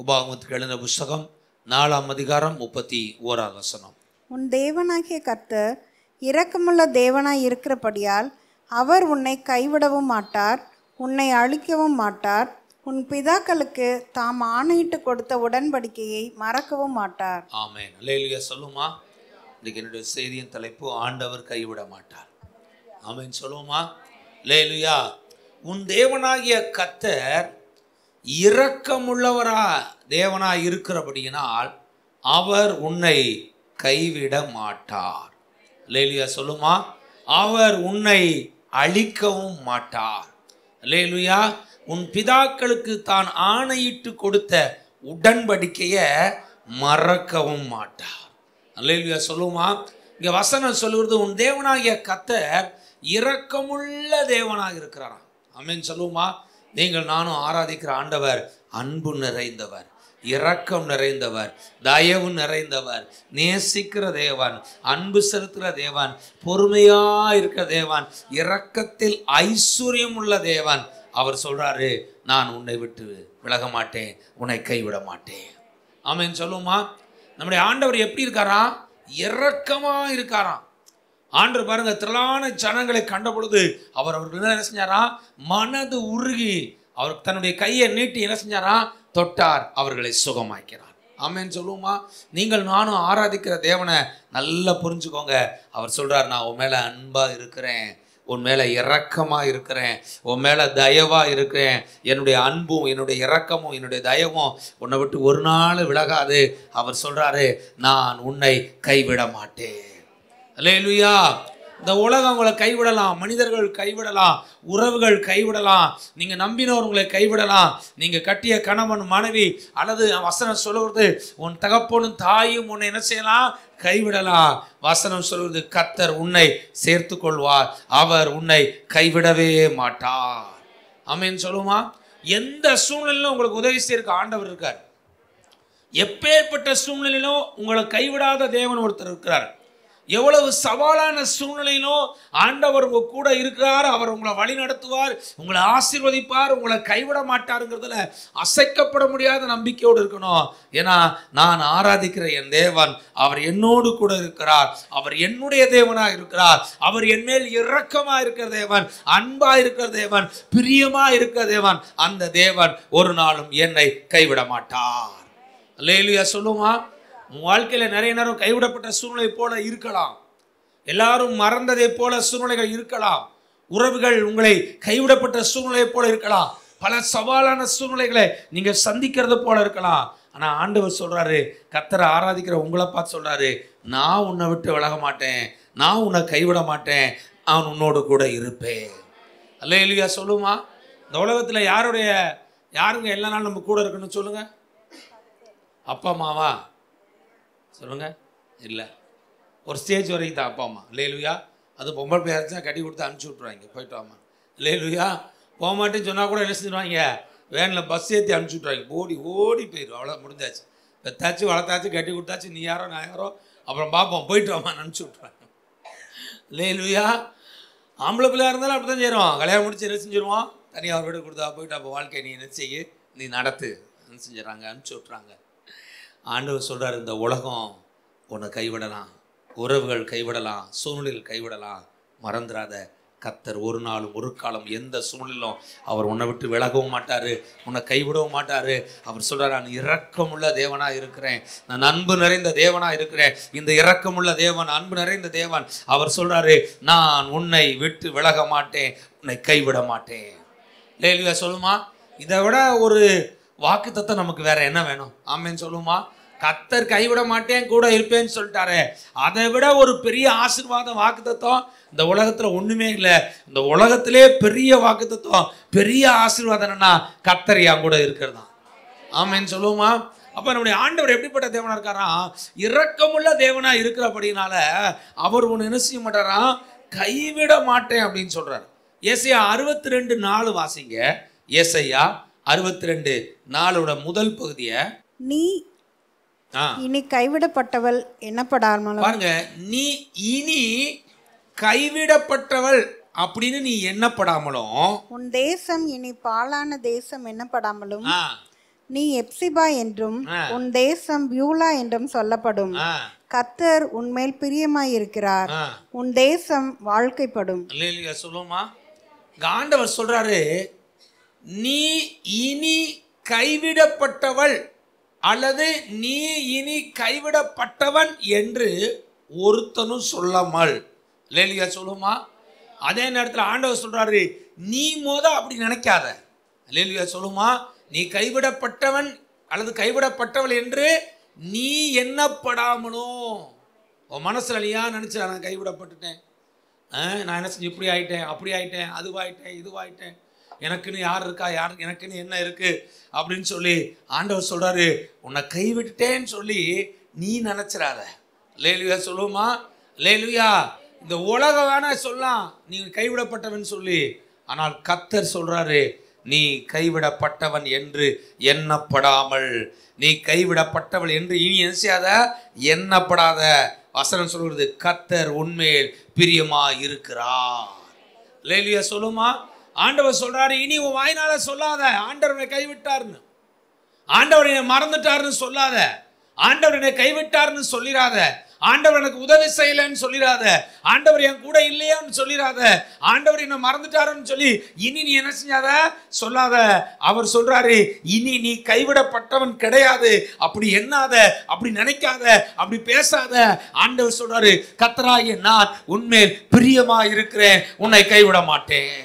உபாகமத்துக்கு எழுதின புஸ்தகம் 4ஆம் அதிகாரம் 31ஆம் வசனம். உன் தேவனாகிய கர்த்தர் இரக்கமுள்ள தேவனாய் இருக்கிறபடியால் அவர் உன்னை கைவிடவும் மாட்டார், உன்னை அழிக்கவும் மாட்டார். உன் பிதாக்களுக்கு தாம் ஆணையிட்டு கொடுத்த உடன்படிக்கையை மறக்கவும் மாட்டார். ஆமென். அல்லேலூயா சொல்லுமா. இன்னைக்கு என்னுடைய செய்தியின் தலைப்பு ஆண்டவர் கைவிட மாட்டார். ஆமென் சொல்லுமா. அல்லேலூயா. உன் தேவனாகிய கர்த்தர் இரக்கமுள்ளவரா தேவனாய் இருக்கிறபடியினால் அவர் உன்னை கைவிட மாட்டார். அல்லேலூயா சொல்லுமா. அவர் உன்னை அழிக்கவும் மாட்டார். அல்லேலூயா. உன் பிதாக்களுக்கு தான் ஆணையிட்டு கொடுத்த உடன்படிக்கையை மறக்கவும் மாட்டார். அல்லேலூயா சொல்லுமா. இங்க வசனம் சொல்லுவது உன் தேவனாகிய கர்த்தர் இரக்கமுள்ள தேவனாக இருக்கிறாராம். ஆமென் சொல்லுமா. நீங்கள் நானும் ஆராதிக்கிற ஆண்டவர் அன்பு நிறைந்தவர், இரக்கம் நிறைந்தவர், தயவு நிறைந்தவர், நேசிக்கிற தேவன், அன்பு செலுத்துகிற தேவன், பொறுமையா இருக்கிற தேவன், இரக்கத்தில் ஐஸ்வர்யம் உள்ள தேவன். அவர் சொல்றாரு, நான் உன்னை விட்டு விலக மாட்டேன், உன்னை கைவிட மாட்டேன். ஆமென் சொல்லுமா. நம்முடைய ஆண்டவர் எப்படி இருக்காரா? இரக்கமா இருக்காராம். ஆண்டவர் பாருங்க, திரளான ஜனங்களை கண்ட பொழுது அவர்கள் என்ன செஞ்சாரா? மனது உருகி அவர் தன்னுடைய கையை நீட்டி என்ன செஞ்சாரா? தொட்டார், அவர்களை சுகமாக்கிறார். ஆமென் சொல்லுமா. நீங்கள் நானும் ஆராதிக்கிற தேவனை நல்லா புரிஞ்சுக்கோங்க. அவர் சொல்றார், நான் உன் மேல அன்பா இருக்கிறேன், உன் மேல இரக்கமா இருக்கிறேன், உன் மேல தயவா இருக்கிறேன். என்னுடைய அன்பும் என்னுடைய இரக்கமும் என்னுடைய தயவும் உன்னை விட்டு ஒரு நாள் விலகாது. அவர் சொல்றாரு, நான் உன்னை கைவிட மாட்டேன். அல்லேலூயா. இந்த உலகம் உங்களை கைவிடலாம், மனிதர்கள் கைவிடலாம், உறவுகள் கைவிடலாம், நீங்க நம்பினவர் உங்களை கைவிடலாம், நீங்க கட்டிய கணவன் மனைவி அல்லது வசனம் சொல்லுவது உன் தகப்பனும் தாயும் உன்னை என்ன செய்யலாம்? கைவிடலாம். வசனம் சொல்வது கர்த்தர் உன்னை சேர்த்து கொள்வார், அவர் உன்னை கைவிடவே மாட்டார். ஆமென் சொல்லுமா. எந்த சூழ்நிலையிலும் உங்களுக்கு உதவி செய்யறதுக்கு ஆண்டவர் இருக்கார். எப்பேற்பட்ட சூழ்நிலையிலும் உங்களை கைவிடாத தேவன் ஒருத்தர் இருக்கிறார். எவ்வளவு சவாலான சூழ்நிலையிலும் ஆண்டவர் உங்க கூட இருக்கிறார். அவர் உங்களை வழி நடத்துவார், உங்களை ஆசீர்வதிப்பார், உங்களை கைவிட மாட்டாருங்கிறதுல அசைக்கப்பட முடியாத நம்பிக்கையோடு இருக்கணும். ஏன்னா நான் ஆராதிக்கிற என் தேவன், அவர் என்னோடு கூட இருக்கிறார், அவர் என்னுடைய தேவனாக இருக்கிறார், அவர் என் மேல் இரக்கமா இருக்கிற தேவன், அன்பா இருக்கிற தேவன், பிரியமா இருக்கிற தேவன். அந்த தேவன் ஒரு நாளும் என்னை கைவிட மாட்டார். அல்லேலூயா சொல்லுமா. உன் வாழ்க்கையில நிறைய நேரம் கைவிடப்பட்ட சூழ்நிலை போல இருக்கலாம், எல்லாரும் மறந்ததை போல சூழ்நிலைகள் இருக்கலாம், உறவுகள் உங்களை கைவிடப்பட்ட சூழ்நிலை போல இருக்கலாம், பல சவாலான சூழ்நிலைகளை நீங்க சந்திக்கிறது போல இருக்கலாம். ஆனா ஆண்டவர் சொல்றாரு, கர்த்தரை ஆராதிக்கிற உங்களை பார்த்து சொல்றாரு, நான் உன்னை விட்டு விலக மாட்டேன், நான் உன்னை கைவிட மாட்டேன், நான் உன்னோடு கூட இருப்பேன். அல்லேலூயா சொல்லுமா. இந்த உலகத்துல யாருங்க எல்லா நாளும் நம்ம கூட இருக்குன்னு சொல்லுங்க? அப்பா அம்மாவா? சொல்லுங்க. இல்லை, ஒரு ஸ்டேஜ் வரைக்கும் தான் அப்பா அம்மா. அல்லேலூயா. அது பொம்பளை பிள்ளையா கட்டி கொடுத்து அனுப்பிச்சி விட்ருவாங்க, போயிட்டு வாமா. அல்லேலூயா. போக மாட்டேன்னு சொன்னால் கூட என்ன செஞ்சுருவாங்க? வேனில் பஸ் ஏற்றி அனுப்பிச்சி விட்ருவாங்க. ஓடி போயிடும். அவ்வளோ முடிஞ்சாச்சு. பெத்தாச்சு வளர்த்தாச்சு கட்டி கொடுத்தாச்சு, நீ யாரோ நான் யாரோ, அப்புறம் பார்ப்போம், போயிட்டு வாமா அனுப்பிச்சி விட்ருவாங்க. அல்லேலூயா. ஆம்பளை பிள்ளையாக இருந்தாலும் அப்படி தான் செய்கிறோம். கல்யாணம் முடிச்சு என்ன செஞ்சிருவோம்? தனியாக அவர் வீடு கொடுத்தா போயிட்டு அப்போ வாழ்க்கை நீ என்ன செய்ய, நீ நடத்து என்ன செஞ்சிடறாங்க, அனுப்பிச்சி விட்றாங்க. ஆண்டவர் சொல்றாரு, இந்த உலகம் உன்னை கைவிடலாம், உறவுகள் கைவிடலாம், சூழ்நிலைகள் கைவிடலாம், மறந்துடாத, கர்த்தர் ஒரு நாளும் ஒரு காலம் எந்த சூழ்நிலையிலும் அவர் உன்னை விட்டு விலகவும் மாட்டாரு, உன்னை கைவிடவும் மாட்டாரு. அவர் சொல்றாரு, நான் இரக்கமுள்ள தேவனா இருக்கிறேன், நான் அன்பு நிறைந்த தேவனா இருக்கிறேன். இந்த இரக்கமுள்ள தேவன், அன்பு நிறைந்த தேவன், அவர் சொல்றாரு, நான் உன்னை விட்டு விலக மாட்டேன், உன்னை கைவிட மாட்டேன். லேலுயா சொல்லுமா. இதை விட ஒரு வாக்குத்தத்தம் நமக்கு வேற என்ன வேணும்? ஆமென் சொல்லுமா. கர்த்தர் கைவிட மாட்டேன், கூட இருப்பேன்னு சொல்லிட்டாரு. அதை விட ஒரு பெரிய ஆசீர்வாத வாக்குத்தத்தம் இந்த உலகத்துல ஒண்ணுமே இல்லை. இந்த உலகத்திலே பெரிய வாக்குத்தத்தம், பெரிய ஆசீர்வாதம் என்னன்னா கர்த்தர் என் கூட இருக்கிறதா. ஆமென் சொல்லுமா. அப்ப நம்முடைய ஆண்டவர் எப்படிப்பட்ட தேவனா இருக்காரா? இரக்கமுள்ள தேவனா இருக்கிறபடினால அவர் ஒண்ணு என்ன செய்ய மாட்டாரா? கைவிட மாட்டேன் அப்படின்னு சொல்றாரு. ஏசாயா 62:4 வாசிங்க. ஏசாயா 62:4 முதல் பகுதிய. நீ இனி கைவிடப்பட்டவள் என்னப்படாமலும் பாருங்க, நீ இனி கைவிடப்பட்டவள் அப்படின்னு நீ எண்ணப்படாமலும், உன் தேசம் இனி பாழான தேசம் என்னப்படாமலும், நீ எப்சிபா என்றும் உன் தேசம் பியூலா என்றும் சொல்லப்படும். கர்த்தர் உன்மேல் பிரியமாயிருக்கிறார், உன் தேசம் வாழ்க்கைப்படும். அல்லேலூயா சொல்லுமா. ஆண்டவர் சொல்றாரு, நீ இனி கைவிடப்பட்டவள் அல்லது நீ இனி கைவிடப்பட்டவன் என்று ஒருத்தனும் சொல்லாமல். அல்லேலூயா சொல்லுமா. அதே நேரத்தில் ஆண்டவர் சொல்றாரு, நீ அப்படி நினைக்காத. அல்லேலூயா சொல்லுமா. நீ கைவிடப்பட்டவன் அல்லது கைவிடப்பட்டவள் என்று நீ எண்ணப்படாமலும். உன் மனசுல நீயா நினைச்ச நான் கைவிடப்பட்டுட்டேன், நான் என்ன செஞ்சு இப்படி ஆயிட்டேன், அப்படி ஆயிட்டேன், அதுவாயிட்டேன், இதுவாயிட்டேன், எனக்குன்னு யார் இருக்கா, யார் எனக்குன்னு என்ன இருக்கு அப்படின்னு சொல்லி ஆண்டவர் சொல்றாரு, உன்னை கைவிட்டுட்டேன்னு சொல்லி நீ நினைச்சிடாத. அல்லேலூயா சொல்லுமா. அல்லேலூயா. இந்த உலகம் வேணா சொல்லலாம் நீ கைவிடப்பட்டவன் சொல்லி, ஆனால் கர்த்தர் சொல்றாரு, நீ கைவிடப்பட்டவன் என்று எண்ணப்படாமல், நீ கைவிடப்பட்டவள் என்று இனி என்ன எண்ணப்படாத. வசனம் சொல்கிறது, கர்த்தர் உன்மேல் பிரியமா இருக்கிறார். அல்லேலூயா சொல்லுமா. ஆண்டவர் சொல்றாரு, இனி உன் வாயினால சொல்லாத ஆண்டவரை கைவிட்டார்னு, ஆண்டவர் என்னை மறந்துட்டாருன்னு சொல்லாத, ஆண்டவர் என்னை கைவிட்டார்னு சொல்லிடாத, ஆண்டவர் எனக்கு உதவி செய்யலன்னு சொல்லிடாத, ஆண்டவர் என் கூட இல்லையான்னு சொல்லிடாத, ஆண்டவர் என்ன மறந்துட்டாருன்னு சொல்லி இனி நீ என்ன செஞ்சாத சொல்லாத. அவர் சொல்றாரு, இனி நீ கைவிடப்பட்டவன் கிடையாது. அப்படி எண்ணாத, அப்படி நினைக்காத, அப்படி பேசாத. ஆண்டவர் சொல்றாரு, கர்த்தராகிய நான் உன்மேல் பிரியமா இருக்கிறேன், உன்னை கைவிட மாட்டேன்.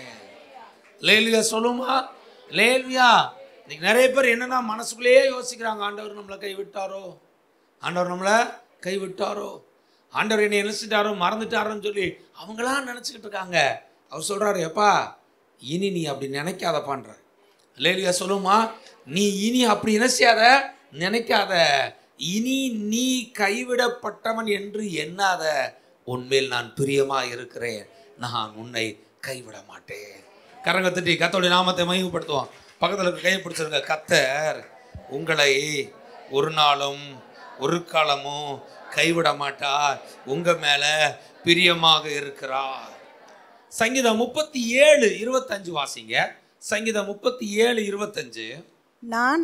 லேலுயா சொல்லுமா. லேலுயா. இன்னைக்கு நிறைய பேர் என்னன்னா மனசுக்குள்ளேயே யோசிக்கிறாங்க, ஆண்டவர் நம்மளை கைவிட்டாரோ, ஆண்டவர் நம்மளை கைவிட்டாரோ, ஆண்டவர் என்னை நினைச்சிட்டாரோ, மறந்துட்டாரோன்னு சொல்லி அவங்களாம் நினச்சிக்கிட்டு இருக்காங்க. அவர் சொல்றாரு, எப்பா இனி நீ அப்படி நினைக்காதப்பான்ற. லேலுயா சொல்லுமா. நீ இனி அப்படி நினைச்சாத, நினைக்காத. இனி நீ கைவிடப்பட்டவன் என்று எண்ணாத. உன்மேல் நான் பிரியமா இருக்கிறேன், நான் உன்னை கைவிட மாட்டேன். கரங்க தட்டி கர்த்தருடைய நாமத்தை மகிமைப்படுத்துவோம். பக்கத்தில் கையை பிடிச்சிருங்க. கர்த்தர் உங்களை ஒரு நாளும் ஒரு காலமும் கைவிட மாட்டார், உங்க மேல பிரியமாக இருக்கிறார். சங்கீதம் 37:25 வாசிங்க. சங்கீதம் 37:25. நான்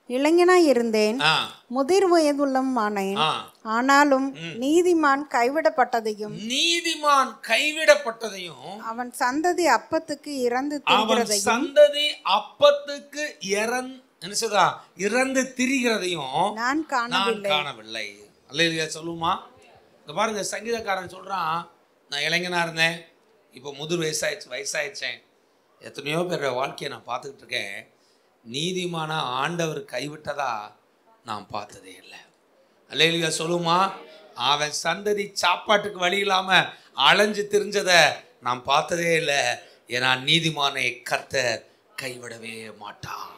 இளைஞனாய் இருந்தேன், முதிர் வயதுள்ளம் ஆனேன், ஆனாலும் நீதிமான் கைவிடப்பட்டதையும் அவன் சந்ததி அப்பத்துக்கு இறந்து திரிகிறதையும் நான் காணவில்லை. அல்லேலூயா சொல்லுமா. பாருங்க, சங்கீதக்காரன் சொல்றான், நான் இளைஞனா இருந்தேன், இப்போ முதிர் வயசாயிடுச்சேன். எத்தனையோ பேர் வாழ்க்கையை நான் பார்த்துக்கிட்டு இருக்கேன், நீதிமான ஆண்டவர் கைவிட்டதா நான் பார்த்ததே இல்லை. அல்லேலூயா சொல்லுமா. அவன் சந்ததி சாப்பாட்டுக்கு வழி இல்லாம அலைஞ்சு திரிஞ்சத நான் பார்த்ததே இல்லை. ஏன்னா நீதிமானை கர்த்தர் கைவிடவே மாட்டான்.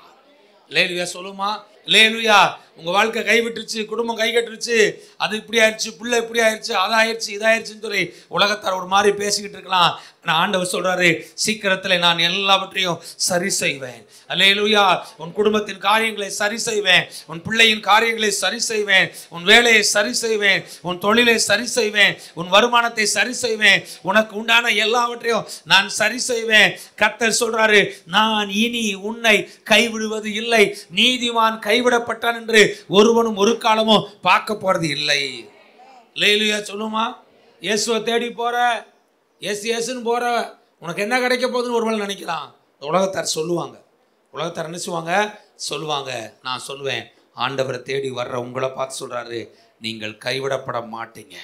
அல்லேலூயா சொல்லுமா. அல்லேலூயா. உங்க வாழ்க்கை கைவிட்டுருச்சு, குடும்பம் கை கட்டுருச்சு, அது இப்படி ஆயிடுச்சு, பிள்ளை இப்படி ஆயிடுச்சு, அதாயிருச்சு, இதாயிருச்சுன்னு சொல்லி உலகத்தார் ஒரு மாதிரி பேசிக்கிட்டு இருக்கலாம். நான் ஆண்டவர் சொல்றாரு, சீக்கிரத்தில் நான் எல்லாவற்றையும் சரி செய்வேன். அல்லேலூயா. உன் குடும்பத்தின் காரியங்களை சரி செய்வேன், உன் பிள்ளையின் காரியங்களை சரி செய்வேன், உன் வேலையை சரி செய்வேன், உன் தொழிலை சரி செய்வேன், உன் வருமானத்தை சரி செய்வேன், உனக்கு உண்டான எல்லாவற்றையும் நான் சரி செய்வேன். கர்த்தர் சொல்றாரு, நான் இனி உன்னை கைவிடுவது இல்லை. நீதிமான் கைவிடப்பட்டான் என்று ஒருவனும் ஒரு காலமும் பார்க்க போறது இல்லை. அல்லேலூயா சொல்லுமா. இயேசுவை தேடி போற, இயேசுன்னு போற, உனக்கு என்ன கிடைக்க போகுதுன்னு ஒருவேளை நினைக்கலாம். உலகத்தார் சொல்லுவாங்க, உலகத்தார் என்ன சொல்லுவாங்க. நான் சொல்லுவேன், ஆண்டவரை தேடி வர்ற உங்களை பார்த்து சொல்றாரு, நீங்கள் கைவிடப்பட மாட்டீங்க.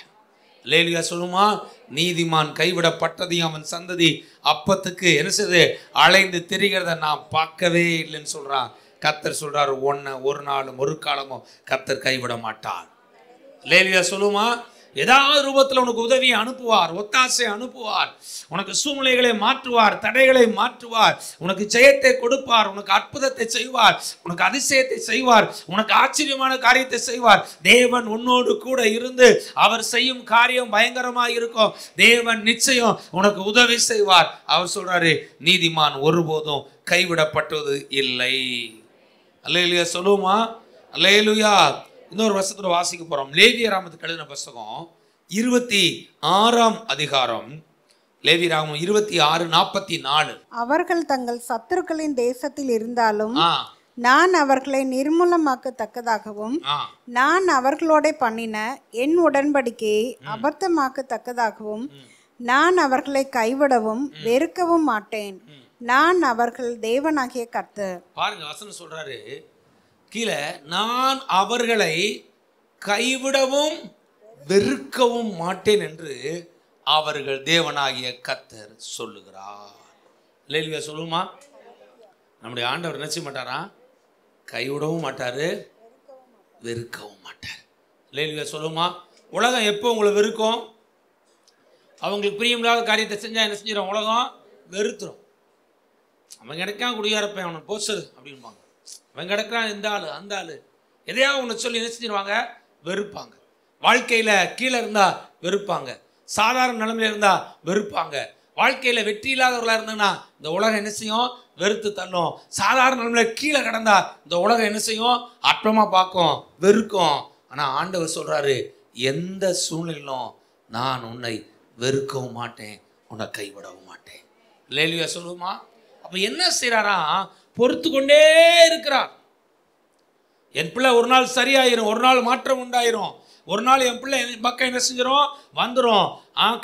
அல்லேலூயா சொல்லுமா. நீதிமான் கைவிடப்பட்டதையும் அவன் சந்ததி அப்பத்துக்கு என்ன செய்து அலைந்து திரிகிறத நான் பார்க்கவே இல்லைன்னு சொல்றான். கர்த்தர் சொல்றாரு, ஒன்ன ஒரு நாளும் ஒரு காலமும் கர்த்தர் கைவிட மாட்டார். அல்லேலூயா சொல்லுமா. ஏதாவது ரூபத்தில் உனக்கு உதவியை அனுப்புவார், ஒத்தாசை அனுப்புவார், உனக்கு சூழ்நிலைகளை மாற்றுவார், தடைகளை மாற்றுவார், உனக்கு ஜெயத்தை கொடுப்பார், உனக்கு அற்புதத்தை செய்வார், உனக்கு அதிசயத்தை செய்வார், உனக்கு ஆச்சரியமான காரியத்தை செய்வார். தேவன் உன்னோடு கூட இருந்து அவர் செய்யும் காரியம் பயங்கரமாக இருக்கும். தேவன் நிச்சயம் உனக்கு உதவி செய்வார். அவர் சொல்றாரு, நீதிமான் ஒருபோதும் கைவிடப்பட்டது இல்லை. அல்லேலூயா சொல்லுமா. அல்லேலூயா. இன்னொரு வருஷத்துல வாசிக்க போறோம். லேவியராமத்துக்கு எழுதின புத்தகம் 26ஆம் அதிகாரம், லேவியராகமம் 26:44. அவர்கள் தங்கள் சத்துருக்களின் தேசத்தில் இருந்தாலும் நான் அவர்களை நிர்மூலமாக்கத்தக்கதாகவும் நான் அவர்களோட பண்ணின என் உடன்படிக்கையை அபத்தமாக்கத்தக்கதாகவும் நான் அவர்களை கைவிடவும் வெறுக்கவும் மாட்டேன். நான் அவர்கள் தேவனாகிய கர்த்தர். பாருங்க, வசனம் சொல்றாரு கீழே, நான் அவர்களை கைவிடவும் வெறுக்கவும் மாட்டேன் என்று அவர்கள் தேவனாகிய கர்த்தர் சொல்லுகிறார். அல்லேலூயா சொல்லுமா? நம்முடைய ஆண்டவர் என்ன செய்ய மாட்டாரா? கைவிடவும் மாட்டாரு, வெறுக்கவும் மாட்டார். அல்லேலூயா சொல்லுமா? உலகம் எப்போ உங்களை வெறுக்கும்? அவங்களுக்கு பிரியமில்லாத காரியத்தை செஞ்சால் என்ன செஞ்சிடும்? உலகம் வெறுத்துரும். அவன் கிடைக்கான் குடியாரப்பேன், அவனை போஸ்டர் அப்படின்பாங்க. அவன் கிடைக்கிறான் இந்த ஆள் அந்த ஆள், எதையாவது ஒன்று சொல்லி என்ன செஞ்சிருவாங்க? வெறுப்பாங்க. வாழ்க்கையில் கீழே இருந்தால் வெறுப்பாங்க, சாதாரண நிலைமையில இருந்தால் வெறுப்பாங்க. வாழ்க்கையில் வெற்றி இல்லாதவர்களாக இருந்தாங்கன்னா இந்த உலகம் என்ன செய்யும்? வெறுத்து தள்ளும். சாதாரண நிலைமையில கீழே கிடந்தா இந்த உலகம் என்ன செய்யும்? அற்பமாக பார்க்கும், வெறுக்கும். ஆனால் ஆண்டவர் சொல்கிறாரு, எந்த சூழ்நிலையிலும் நான் உன்னை வெறுக்கவும் மாட்டேன், உன்னை கைவிடவும் மாட்டேன். அல்லேலூயா சொல்லுமா? அப்போ என்ன செய்கிறாரா? பொறுத்து கொண்டே இருக்கிறார். என் பிள்ளை ஒரு நாள் சரியாயிரும், ஒரு நாள் மாற்றம் உண்டாயிரும், ஒரு நாள் என் பிள்ளை பக்கம் என்ன செஞ்சிடும்? வந்துடும்.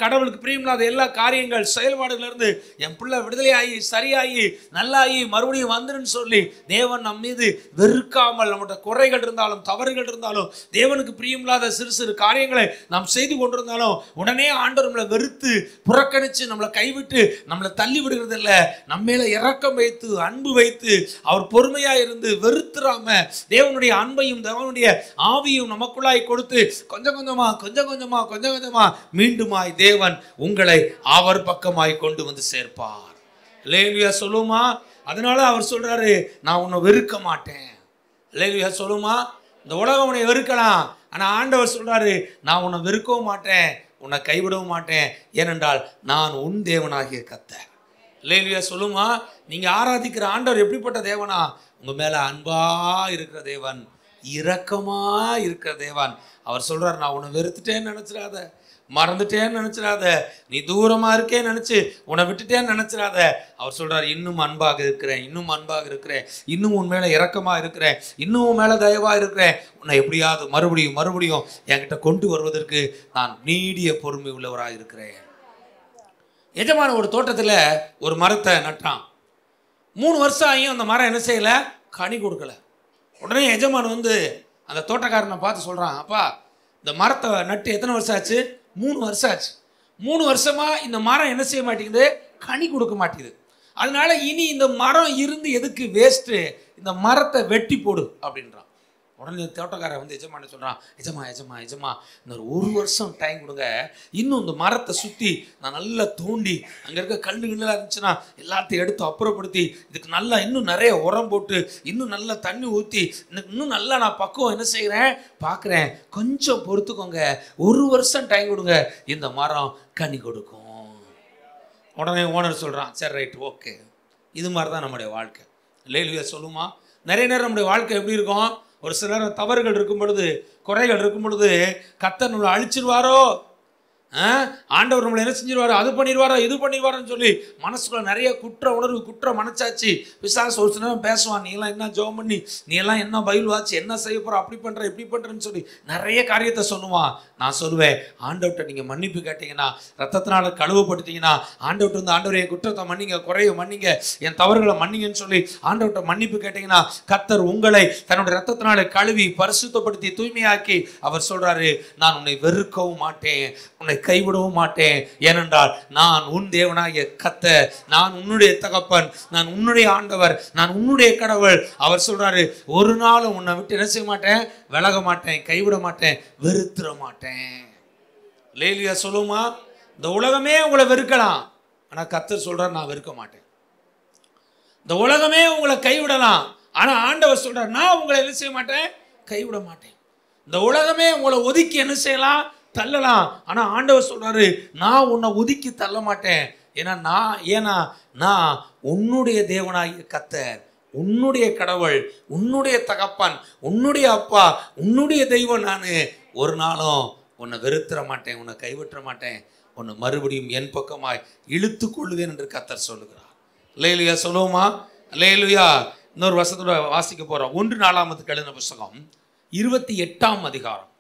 கடவுளுக்கு பிரியமில்லாத எல்லா காரியங்கள் செயல்பாடுகளிலிருந்து என் பிள்ளை விடுதலையாகி சரியாகி நல்லாகி மறுபடியும் வந்துருன்னு சொல்லி தேவன் நம் மீது வெறுக்காமல், நம்மகிட்ட குறைகள் இருந்தாலும் தவறுகள் இருந்தாலும் தேவனுக்கு பிரியமில்லாத சிறு சிறு காரியங்களை நாம் செய்து கொண்டிருந்தாலும் உடனே ஆண்டவர் நம்மளை வெறுத்து புறக்கணித்து நம்மளை கைவிட்டு நம்மளை தள்ளி விடுகிறது இல்லை. நம்ம மேலே இரக்கம் வைத்து அன்பு வைத்து அவர் பொறுமையாக இருந்து வெறுத்துறாம தேவனுடைய அன்பையும் தேவனுடைய ஆவியும் நமக்குள்ளாய் கொடுத்து கொஞ்சம் கொஞ்சமா மீண்டுமாய் தேவன் உங்களை அவர் பக்கமாய் கொண்டு வந்து சேர்ப்பார். அல்லேலூயா சொல்லுமா? அதனால அவர் சொல்றாரு, நான் உன்னை வெறுக்க மாட்டேன். அல்லேலூயா சொல்லுமா? இந்த உலகம் உன்னை வெறுக்கலாம், ஆனா ஆண்டவர் சொல்றாரு, நான் உன்னை வெறுக்கவும் மாட்டேன், உன்னை கைவிடவும் மாட்டேன், ஏனென்றால் நான் உன் தேவனாகிய கர்த்தர். அல்லேலூயா சொல்லுமா? நீங்க ஆராதிக்கிற ஆண்டவர் எப்படிப்பட்ட தேவனா? உங்க மேல அன்பா இருக்கிற தேவன், இரக்கமா இருக்கிற தேவன். அவர் சொல்றார், நான் உன்னை வெறுத்துட்டேன்னு நினைச்சிடாத, மறந்துட்டேன்னு நினைச்சிடாத, நீ தூரமா இருக்கேன்னு நினைச்சு உன்னை விட்டுட்டேன்னு நினைச்சிடாத. அவர் சொல்றார், இன்னும் அன்பாக இருக்கிறேன், இன்னும் அன்பாக இருக்கிறேன், இன்னும் உன் மேல இரக்கமா இருக்கிறேன், இன்னும் உன் மேல தயவா இருக்கிறேன். உன்னை எப்படியாவது மறுபடியும் என்கிட்ட கொண்டு வருவதற்கு நான் நீடிய பொறுமை உள்ளவராக இருக்கிறேன். எஜமான ஒரு தோட்டத்தில் ஒரு மரத்தை நட்டான். 3 வருஷம் ஆகியும் அந்த மரம் என்ன செய்யல? கனி கொடுக்கல. உடனே எஜமான் அந்த தோட்டக்காரனை பார்த்து சொல்கிறான், அப்பா இந்த மரத்தை நட்டு எத்தனை வருஷம் ஆச்சு? 3 வருஷம் ஆச்சு. 3 வருஷமா இந்த மரம் என்ன செய்ய மாட்டேங்குது? கனி கொடுக்க மாட்டேங்குது. அதனால இனி இந்த மரம் இருந்து எதுக்கு வேஸ்ட்டு? இந்த மரத்தை வெட்டி போடு அப்படின்றான். உடனே தோட்டக்காரன் எஜமான சொல்கிறான், எஜமா இன்னொரு 1 வருஷம் டைம் கொடுங்க, இன்னும் இந்த மரத்தை சுற்றி நான் நல்லா தோண்டி அங்கே இருக்க கல்லுகள்லாம் இருந்துச்சுன்னா எல்லாத்தையும் எடுத்து அப்புறப்படுத்தி இதுக்கு நல்லா இன்னும் நிறைய உரம் போட்டு இன்னும் நல்லா தண்ணி ஊற்றி இன்னும் நல்லா நான் பக்குவம் என்ன செய்கிறேன் பார்க்குறேன், கொஞ்சம் பொறுத்துக்கோங்க, 1 வருஷம் டைம் கொடுங்க, இந்த மரம் கனி கொடுக்கும். உடனே ஓனர் சொல்கிறான், சரி ரைட் ஓகே. இது மாதிரி தான் நம்முடைய வாழ்க்கை. அல்லேலூயா சொல்லுமா? நிறைய நேரம் நம்முடைய வாழ்க்கை எப்படி இருக்கும்? ஒரு சில நேரம் தவறுகள் இருக்கும் பொழுது, குறைகள் இருக்கும் பொழுது கர்த்தர் நம்மளை அழிச்சிருவாரோ, ஆண்டவர் நம்மளை என்ன செஞ்சிருவாரோ, அது பண்ணிடுவாரோ இது பண்ணிடுவாரோன்னு சொல்லி மனசுக்குள்ள நிறைய குற்ற உணர்வு, குற்ற மனச்சாச்சு பிசாசு ஒரு சில நேரம் பேசுவான், நீ எல்லாம் என்ன ஜெபம் பண்ணி, நீ எல்லாம் என்ன பைபிள் வாட்சி, என்ன செய்ய போற, அப்படி பண்ற இப்படி பண்றேன்னு சொல்லி நிறைய காரியத்தை சொல்லுவான். நான் சொல்லுவேன், ஆண்டவர்கிட்ட நீங்க மன்னிப்பு கேட்டீங்கன்னா, ரத்தத்தினால கழுவப்படுத்தீங்கன்னா, ஆண்டவர்கிட்ட ஆண்டவரே என் குற்றத்தை மன்னிங்க, குறைய மன்னிங்க, என் தவறுகளை மன்னிங்கன்னு சொல்லி ஆண்டவர்கிட்ட மன்னிப்பு கேட்டீங்கன்னா கர்த்தர் உங்களை தன்னுடைய ரத்தத்தினால கழுவி பரிசுத்தப்படுத்தி தூய்மையாக்கி அவர் சொல்றாரு, நான் உன்னை வெறுக்கவும் மாட்டேன், உன்னை கைவிடவும் மாட்டேன், ஏனென்றால் நான் உன் தேவனாகிய கர்த்தர், நான் உன்னுடைய தகப்பன், நான் உன்னுடைய ஆண்டவர், நான் உன்னுடைய கடவுள். அவர் சொல்றாரு, ஒரு நாளும் உன்னை விட்டு என்ன செய்ய மாட்டேன், விலக மாட்டேன், கைவிட மாட்டேன், வெறுத்துற மாட்டேன். அல்லேலூயா சொல்லுமா? இந்த உலகமே உங்களை வெறுக்கலாம், ஆனா கர்த்தர் சொல்றார், நான் வெறுக்க மாட்டேன். இந்த உலகமே உங்களை கைவிடலாம், ஆனா ஆண்டவர் சொல்றார், நான் உங்களை என்ன செய்ய மாட்டேன், கைவிட மாட்டேன். இந்த உலகமே உங்களை ஒதுக்கி என்ன செய்யலாம், தள்ளலாம், ஆனா ஆண்டவர் சொல்றாரு, நான் உன்னை ஒதுக்கி தள்ள மாட்டேன். ஏன்னா நான் உன்னுடைய தேவனாகிய கர்த்தர், உன்னுடைய கடவுள், உன்னுடைய தகப்பன், உன்னுடைய அப்பா, உன்னுடைய தெய்வம். நான் ஒரு நாளும் உன்னை வெறுத்துற மாட்டேன், உன்னை கைவிட்டுற மாட்டேன், உன்னை மறுபடியும் என் பக்கமாய் இழுத்து கொள்ளுவேன் என்று கர்த்தர் சொல்லுகிறார். அல்லேலூயா சொல்லுவோமா? அல்லேலூயா. இன்னொரு வருஷத்தோட வாசிக்க போகிறோம். 1 நாளாகமத்துக்கு எழுதின புஸ்தகம் 28ஆம் அதிகாரம்.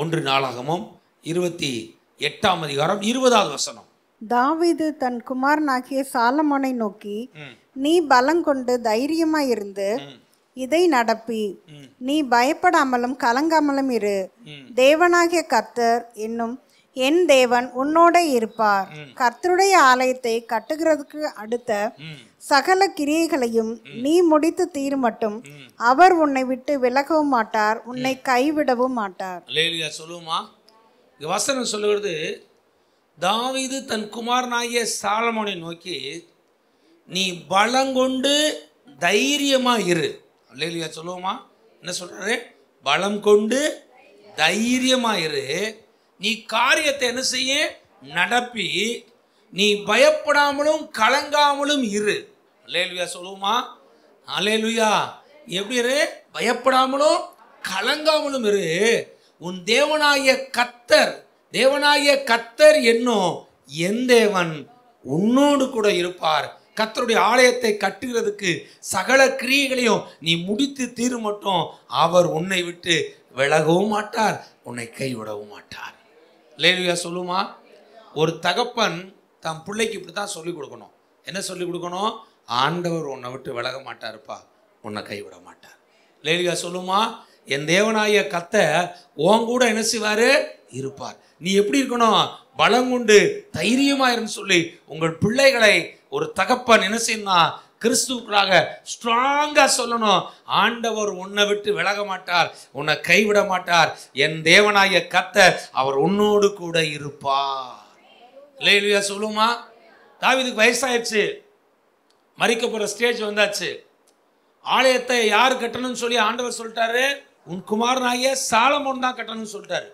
1 நாளாகமம் 28ஆம் அதிகாரம் 20வது வசனம். தாவீது தன் குமாரனாகிய சாலமோனை நோக்கி, நீ பலங்கொண்டு தைரியமாயிருந்து இதை நடப்பி, நீ பயப்படாமலும் கலங்காமலும் இரு. தேவனாகிய கர்த்தர் என்னும் என் தேவன் உன்னோட இருப்பார். கர்த்தருடைய ஆலயத்தை கட்டுகிறதுக்கு அடுத்த சகல கிரியைகளையும் நீ முடித்து தீரும் மட்டும் அவர் உன்னை விட்டு விலகவும் மாட்டார், உன்னை கைவிடவும் மாட்டார். அல்லேலூயா சொல்லுமா. இந்த வசனம் சொல்லுகிறது, தாவீது தன் குமாரனாகிய சாலமோனை நோக்கி, நீ பலங்கொண்டு தைரியமா இரு. அல்லேலூயா சொல்லுவோமா. என்ன சொல்றாரு? பலம் கொண்டு தைரியமா இரு. நீ காரியத்தை என்ன செய்ய? நடப்பி, நீ பயப்படாமலும் கலங்காமலும் இரு. அல்லேலூயா சொல்லுவோமா. அல்லேலூயா. எப்படி இரு? பயப்படாமலும் கலங்காமலும் இரு. உன் தேவனாகிய கர்த்தர் என்னும் என் தேவன் உன்னோடு கூட இருப்பார். கர்த்தருடைய ஆலயத்தை கட்டுகிறதுக்கு சகல கிரியைகளையும் நீ முடித்து தீரும் மட்டும் அவர் உன்னை விட்டு விலகவும் மாட்டார், உன்னை கைவிடவும் மாட்டார். அல்லேலூயா சொல்லுமா. ஒரு தகப்பன் தன் பிள்ளைக்கு இப்படி தான் சொல்லிக் கொடுக்கணும். என்ன சொல்லிக் கொடுக்கணும்? ஆண்டவர் உன்னை விட்டு விலக மாட்டாருப்பா, உன்னை கைவிட மாட்டார். அல்லேலூயா சொல்லுமா. என் தேவனாகிய கர்த்தர் உன் கூட என்ன செய்வாரு? இருப்பார். நீ எப்படி இருக்கணும்? பலங்கொண்டு தைரியமா இருந்து சொல்லி உங்கள் பிள்ளைகளை ஒரு தகப்பன் என்ன செய்யணும்? கிறிஸ்துவுக்காக ஸ்ட்ராங்கா சொல்லணும். ஆண்டவர் உன்னை விட்டு விலக மாட்டார், உன்னை கைவிட மாட்டார். என் தேவனாகிய கர்த்தர் அவர் உன்னோடு கூட இருப்பார். அல்லேலூயா சொல்லுமா. தாவீதுக்கு வயசாயிடுச்சு, மரிக்க போற ஸ்டேஜ் வந்தாச்சு. ஆலயத்தை யார் கட்டணும்னு சொல்லி ஆண்டவர் சொல்லிட்டாரு, உன் குமாரனாகிய சாலமோன் தான் கட்டணும்னு சொல்லிட்டாரு.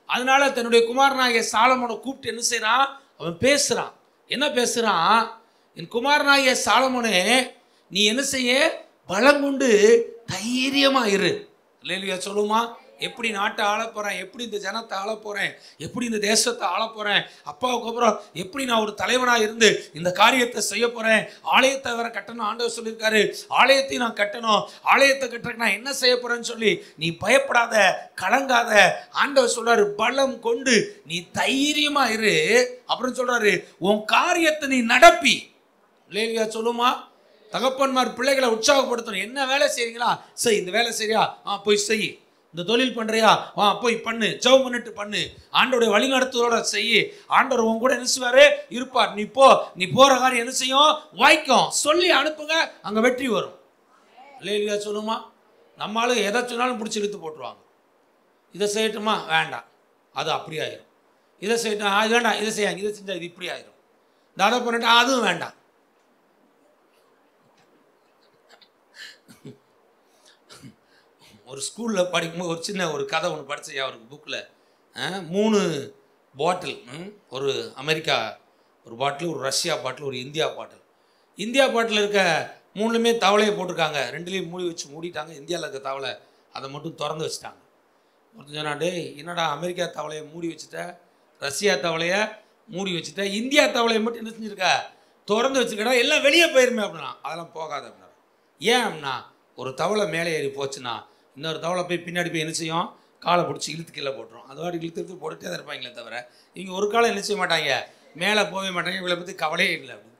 அதனால தன்னுடைய குமாரனாகிய சாலமோனை கூப்பிட்டு என்ன செய்யறான்? அவன் பேசுறான். என்ன பேசுறான்? என் குமாரனாகிய சாலமோனே, நீ என்ன செய்ய? பலங்கொண்டு தைரியமா இரு. அல்லேலூயா சொல்லுமா. எப்படி நாட்டை ஆள போறேன், எப்படி இந்த ஜனத்தை ஆள போறேன், எப்படி இந்த தேசத்தை ஆள போறேன், அப்பாவுக்கு அப்புறம் எப்படி நான் ஒரு தலைவனா இருந்து இந்த காரியத்தை செய்ய போறேன். ஆலயத்தை வேற கட்டணும் ஆண்டவர் சொல்லியிருக்காரு. ஆலயத்தையும் நான் கட்டணும். ஆலயத்தை கட்டுறதுக்கு நான் என்ன செய்ய போறேன்னு சொல்லி நீ பயப்படாத, கலங்காத. ஆண்டவர் சொல்றாரு, பலம் கொண்டு நீ தைரியமா இரு. அப்புறம் சொல்றாரு, உன் காரியத்தை நீ நடப்பி. அல்லேலூயா சொல்லுமா. தகப்பன்மார் பிள்ளைகளை உற்சாகப்படுத்தணும். என்ன வேலை செய்றீங்களா? செய். இந்த வேலை சரியா? போய் செய். இந்த தொழில் பண்றியா? போய் பண்ணு. ஜெபம் பண்ணிட்டு பண்ணு. ஆண்டோடைய வழி நடத்துவதோட செய்யு. ஆண்டவர் உன் கூட என்ன செய்வாரு? இருப்பார். நீ போற காரியம் என்ன செய்யும்? வாய்க்கும். சொல்லி அனுப்புங்க, அங்க வெற்றி வரும். அல்லேலூயா சொல்லுமா. நம்மளால எதை சொன்னாலும் பிடிச்சி இழுத்து போட்டுருவாங்க. இதை செய்யட்டுமா? வேண்டாம், அது அப்படி ஆயிரும். இதை செய்யட்டும், அது வேண்டாம், இதை செய்ய, இதை செஞ்சா இது இப்படி ஆயிரும். அதை பண்ணிட்டு அதுவும் வேண்டாம். ஒரு ஸ்கூலில் படிக்கும்போது ஒரு சின்ன ஒரு கதை ஒன்று படித்தேன். அவருக்கு புக்கில் 3 பாட்டில், ஒரு அமெரிக்கா ஒரு பாட்டில், ஒரு ரஷ்யா பாட்டில், ஒரு இந்தியா பாட்டில். இந்தியா பாட்டில் இருக்க 3லுமே தவளையை போட்டிருக்காங்க. 2லேயும் மூடி வச்சு மூடிட்டாங்க. இந்தியாவில் இருக்க தவளை அதை மட்டும் திறந்து வச்சுட்டாங்க. ஒருத்தர் சொன்னாடே, என்னடா அமெரிக்கா தவளையை மூடி வச்சுட்ட, ரஷ்யா தவளையை மூடி வச்சுட்ட, இந்தியா தவளையை மட்டும் என்ன செஞ்சுருக்க? திறந்து வச்சுருக்கடா, எல்லாம் வெளியே போயிருமே அப்படின்னா. அதெல்லாம் போகாது அப்படின்னா. ஏன் அப்படின்னா, ஒரு தவளை மேலே ஏறி போச்சுன்னா இன்னொரு தவளை போய் பின்னாடி போய் என்ன செய்யும்? காலை பிடிச்சி இழுத்து கீழே போட்டுரும். அது வாட்டி இழுத்து போட்டுகிட்டே தான் இருப்பாங்களே தவிர இவங்க ஒரு காலம் என்ன செய்ய மாட்டாங்க, மேலே போகவே மாட்டாங்க. இவளை பற்றி கவலையே இல்லை. அப்படி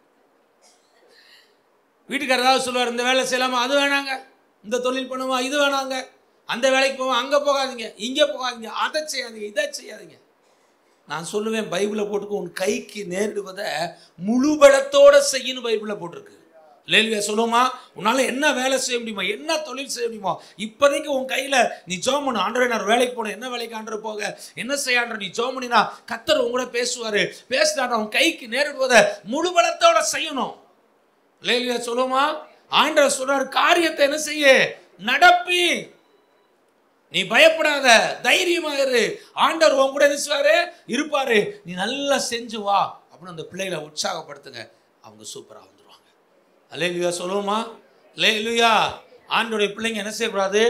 வீட்டுக்காரர் ஏதாவது சொல்லுவார், இந்த வேலை செய்யலாமா? அது வேணாங்க. இந்த தொழில் பண்ணுமா? இது வேணாங்க. அந்த வேலைக்கு போவோம், அங்கே போகாதீங்க, இங்கே போகாதீங்க, அதை செய்யாதீங்க, இதை செய்யாதீங்க. நான் சொல்லுவேன், பைபிளை போட்டுக்கு உன் கைக்கு நேரிடுவதை முழு பலத்தோட செய்யணும் பைபிளை போட்டிருக்கு. அல்லேலூயா சொல்லுமா. உன்னால என்ன வேலை செய்ய முடியுமா, என்ன தொழில் செய்ய முடியுமோ இப்போதைக்கு உன் கையில் நீ ஜெபம் பண்ணு. ஆண்டவரே, நான் வேலைக்கு போனேன், என்ன வேலைக்கு ஆண்டவர் போக, என்ன செய்ய ஆண்டவர், நீ ஜெபம் பண்ணினா கர்த்தர் உன் கூட பேசுவார். பேசினா உன் கைக்கு நேரிடுவதை முழு பலத்தோட செய்யணும். அல்லேலூயா சொல்லுமா. ஆண்டவர் சொல்றாரு, காரியத்தை என்ன செய்ய? நடப்பி. நீ பயப்படாத, தைரியமா இரு. ஆண்டவர் உன் கூட என்ன இருப்பாரு. நீ நல்லா செஞ்சு வா அப்படின்னு அந்த பிள்ளைகளை உற்சாகப்படுத்துங்க. அவங்க சூப்பரா வந்துருவாங்க. அல்லேலூயா சொல்லுவோமா. அல்லேலூயா. ஆண்டவருடைய பிள்ளைங்க என்ன செய்யக்கூடாது?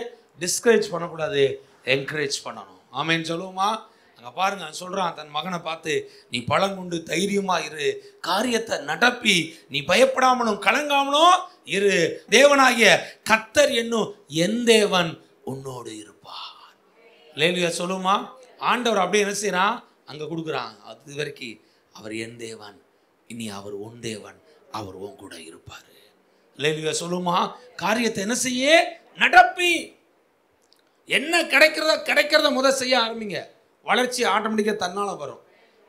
டிஸ்கரேஜ் பண்ணக்கூடாது, என்கரேஜ் பண்ணணும். ஆமென் சொல்லுவோமா. அங்கே பாருங்க சொல்கிறான் தன் மகனை பார்த்து, நீ பழங்குண்டு தைரியமா இரு, காரியத்தை நடப்பி, நீ பயப்படாமலும் கலங்காமலும் இரு, தேவனாகிய கர்த்தர் என்னும் என் தேவன் உன்னோடு இருப்பார். அல்லேலூயா சொல்லுமா. ஆண்டவர் அப்படியே என்ன செய்யறான், அங்கே கொடுக்குறான். அது வரைக்கும் அவர் என் தேவன், இனி அவர் உன் தேவன், அவர் உன் கூட இருப்பார். அல்லேலூயா சொல்லுமா. காரியத்தை என்ன செய்ய, நடப்பி. என்ன கிடைக்கிறத முதல் செய்ய ஆரம்பிங்க. வளர்ச்சி ஆட்டோமேட்டிக்காக தன்னால் வரும்.